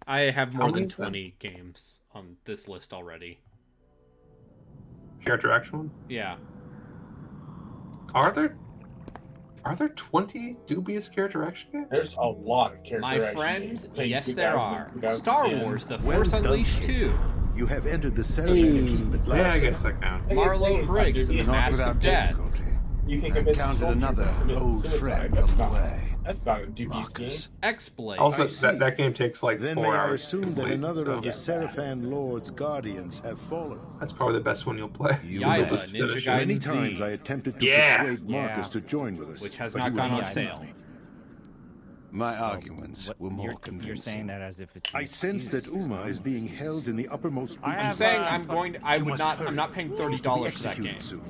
K: I have
B: How
K: more
B: many
K: than
B: is that?
K: 20 games on this list already.
B: Character action one?
K: Yeah.
B: Are there 20 Dubious character action games?
E: There's a lot of character
K: My
E: action
K: friend,
E: games. Played
K: yes there
E: 2000,
K: are.
E: 2010.
K: Star Wars, The
G: Well
K: Force
G: done,
K: Unleashed
G: kid.
K: 2.
G: You have entered the Sarafan keep at
B: Yeah, I
G: last.
B: guess that counts.
E: Hey,
K: Marlo
E: hey,
K: Briggs and
E: dude,
K: the
D: Not
K: Mask of
D: without
K: Death.
D: difficulty.
E: You can
D: I
E: convince a
D: encountered
E: soldier
D: another
E: to commit
D: old
E: suicide.
D: friend
E: That's
D: on the
E: not-
D: way.
E: That's not a dubious
D: Marcus.
E: game.
K: X-Blade.
B: Also,
D: I see.
B: that game takes like
G: Then
B: 4
G: may I
B: hours. to
G: assume that
B: complete,
G: another
B: so
G: of the Sarafan Lord's guardians have fallen?
B: that's probably the best one you'll play.
G: You
K: Yaiba,
G: will.
B: just
K: Ninja
B: finish it.
K: Gaiden
G: Many
K: Z,
G: times I attempted to
B: Yeah.
G: persuade Marcus
K: Yeah.
G: to join with us,
K: which has
G: but
K: not
G: he
K: gone
G: would
K: on
G: not
K: sale.
G: me.
D: My arguments were more
L: You're
D: convincing.
L: saying that as if it's.
G: I sense that Uma is being held in the uppermost
L: I
G: regions.
K: I'm
L: have,
K: saying
L: uh,
K: I'm going to, I
G: You
K: would
G: must
K: not,
G: hurry.
K: I'm not paying
G: He is to be
K: $30 for that game.
G: executed soon.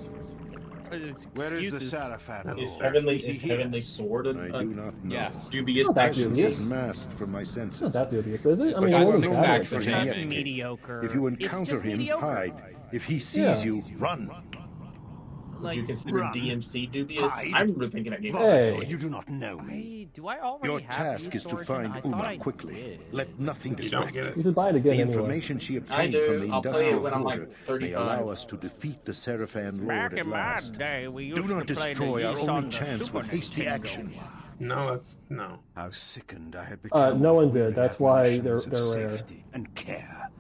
D: Where is the
I: excuses.
D: Sarafan
E: Is
D: Lord?
E: Heavenly
D: Is he
E: is
D: here?
E: Heavenly Sword
G: I do not know.
K: Yes.
E: dubious
H: Not that
E: action?
H: dubious.
G: Is masked from my
H: It's not
G: senses.
H: that dubious, is it? I
K: It's
H: mean,
K: got
H: it wasn't
K: six
H: bad.
K: axes
H: But
K: in
I: Just
K: it.
I: mediocre.
G: If you
I: It's
G: encounter
I: just
G: him,
I: mediocre.
G: hide. If he sees
H: Yeah.
G: you, run.
E: Would you
I: Like,
E: consider
G: run,
E: DMC dubious?
G: hide,
E: I remember thinking that game.
H: Hey.
G: You do not know me.
I: do I already
G: Your
I: have
G: task
I: youth
G: is to
I: origin?
G: find
I: I thought
G: Uma
I: I
G: quickly.
I: did.
G: Let nothing
B: You don't
G: distract
B: get
G: you.
B: it.
H: You should buy it again
G: The
H: anyway.
G: information she
E: I
G: obtained
E: do.
G: from the
E: I'll play it
G: industrial
E: when I'm
G: border
E: like
G: may
E: 35.
G: allow us to defeat the Seraphan
I: Back
G: Lord at
I: in my
G: last.
I: day, we used
G: Do not
I: to play
G: destroy
I: the
G: our
I: Ys
G: only
I: on the
G: chance
I: Super
G: with hasty
I: Nintendo.
G: action.
B: No, that's no.
D: How sickened I had become.
H: No
D: with
H: one did.
D: weary
H: That's why they're
D: admonitions of
H: rare.
D: safety and care.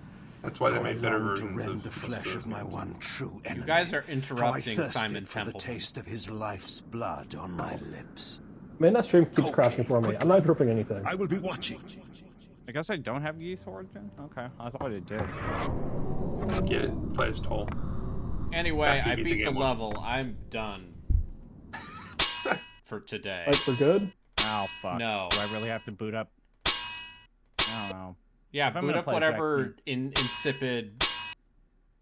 B: That's why they
D: How I
B: made better
D: longed to
B: versions
D: rend
B: of
D: the
B: most
D: flesh
B: those
D: of my
B: games.
D: one true enemy.
K: You guys are
D: How I
K: interrupting
D: thirsted
K: Simon
D: for the
K: Templeton.
D: taste of his life's blood on my lips.
H: Man, that stream keeps
G: Okay,
H: crashing for me.
G: quickly.
H: I'm not interrupting anything.
G: I will be watching.
L: I guess I don't have youth origin? Okay, I thought I did.
B: Get it. Play as Toll.
K: Anyway,
B: After you
K: I
B: beat
K: beat
B: the
K: the
B: game once.
K: level. I'm done for today.
H: Like, for good?
L: Oh, fuck.
K: No.
L: Do I really have to boot up? I don't know.
K: Yeah,
L: If I'm
K: boot
L: gonna
K: up
L: play
K: whatever insipid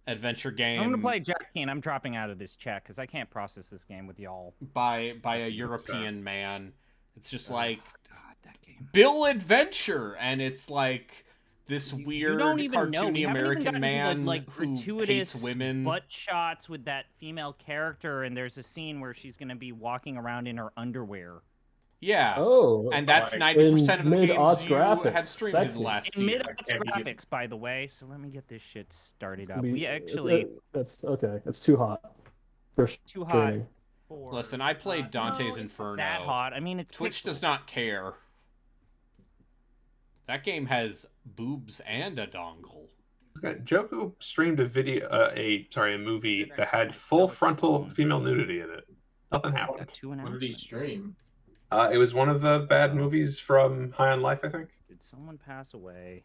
K: adventure game.
L: I'm gonna play Jack Kain. I'm dropping out of this chat because I can't process this game with y'all.
K: by a European man. It's just like
L: God, that game.
K: Bill Adventure, and it's like this weird
I: You don't even know. We
K: cartoony
I: haven't even
K: American
I: gotten
K: man
I: to the, like,
K: who
I: gratuitous
K: hates women.
I: butt shots with that female character, and there's a scene where she's gonna be walking around in her underwear.
K: Yeah.
H: Oh.
K: And that's
E: Like,
K: 90% of the
H: mid-aughts
K: games you
H: graphics.
K: have streamed in the
H: Sexy.
K: last
I: In
K: year.
I: mid-aughts graphics, by the way. So let me get this shit started up.
H: Be-
I: We
H: it's-
I: actually
H: That's okay. It's too hot. For
I: too hot.
H: streaming.
I: For,
K: Listen, I played Dante's
I: no, it's not
K: Inferno.
I: that hot. I mean, it's
K: Twitch
I: pixels.
K: does not care. That game has boobs and a dongle.
B: Okay, Joku streamed a movie that had full frontal female nudity in it. Nothing happened.
I: Got two
E: What did he
I: announcements.
E: stream?
B: It was one of the bad movies from High on Life, I think.
I: Did someone pass away?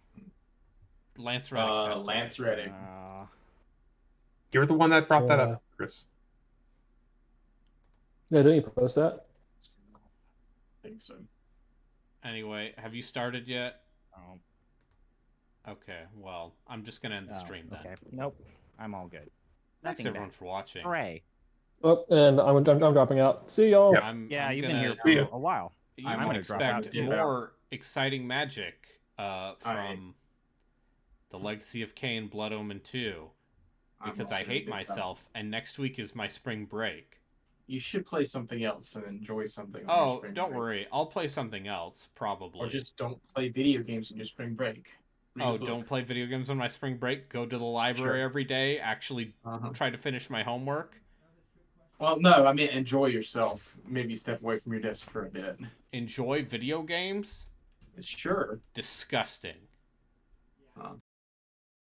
K: Lance Reddick. passed away.
E: Lance Reddick.
B: You're the one that brought that
H: Yeah.
B: up, Chris.
H: Yeah, didn't you post that?
E: I think so.
K: Anyway, have you started yet?
I: Oh,
K: Okay, well, I'm just gonna end the stream then.
I: Okay. Nope. I'm all good.
K: Thanks
I: Nothing
K: everyone
I: bad.
K: for watching.
I: Hooray.
H: Oh, and I'm dropping out. See y'all.
K: I'm
I: You've been
K: gonna-
I: here
B: See ya.
I: for a while.
K: You
I: I'm
K: can
I: gonna drop out
K: expect
I: too.
K: more exciting magic from
E: Alright.
K: The Legacy of Kain, Bloodomen 2,
E: I'm
K: because
E: also
K: I hate
E: gonna pick that up.
K: myself, and next week is my spring break.
E: You should play something else and enjoy something. on your
K: Oh,
E: spring
K: don't
E: break.
K: worry. I'll play something else, probably.
E: Or just don't play video games on your spring break. Read a
K: Oh,
E: book.
K: don't play video games on my spring break. Go to the library
E: Sure.
K: every day. Actually try to finish my homework.
E: Well, no, I mean enjoy yourself. Maybe step away from your desk for a bit.
K: Enjoy video games?
E: Sure.
K: Disgusting.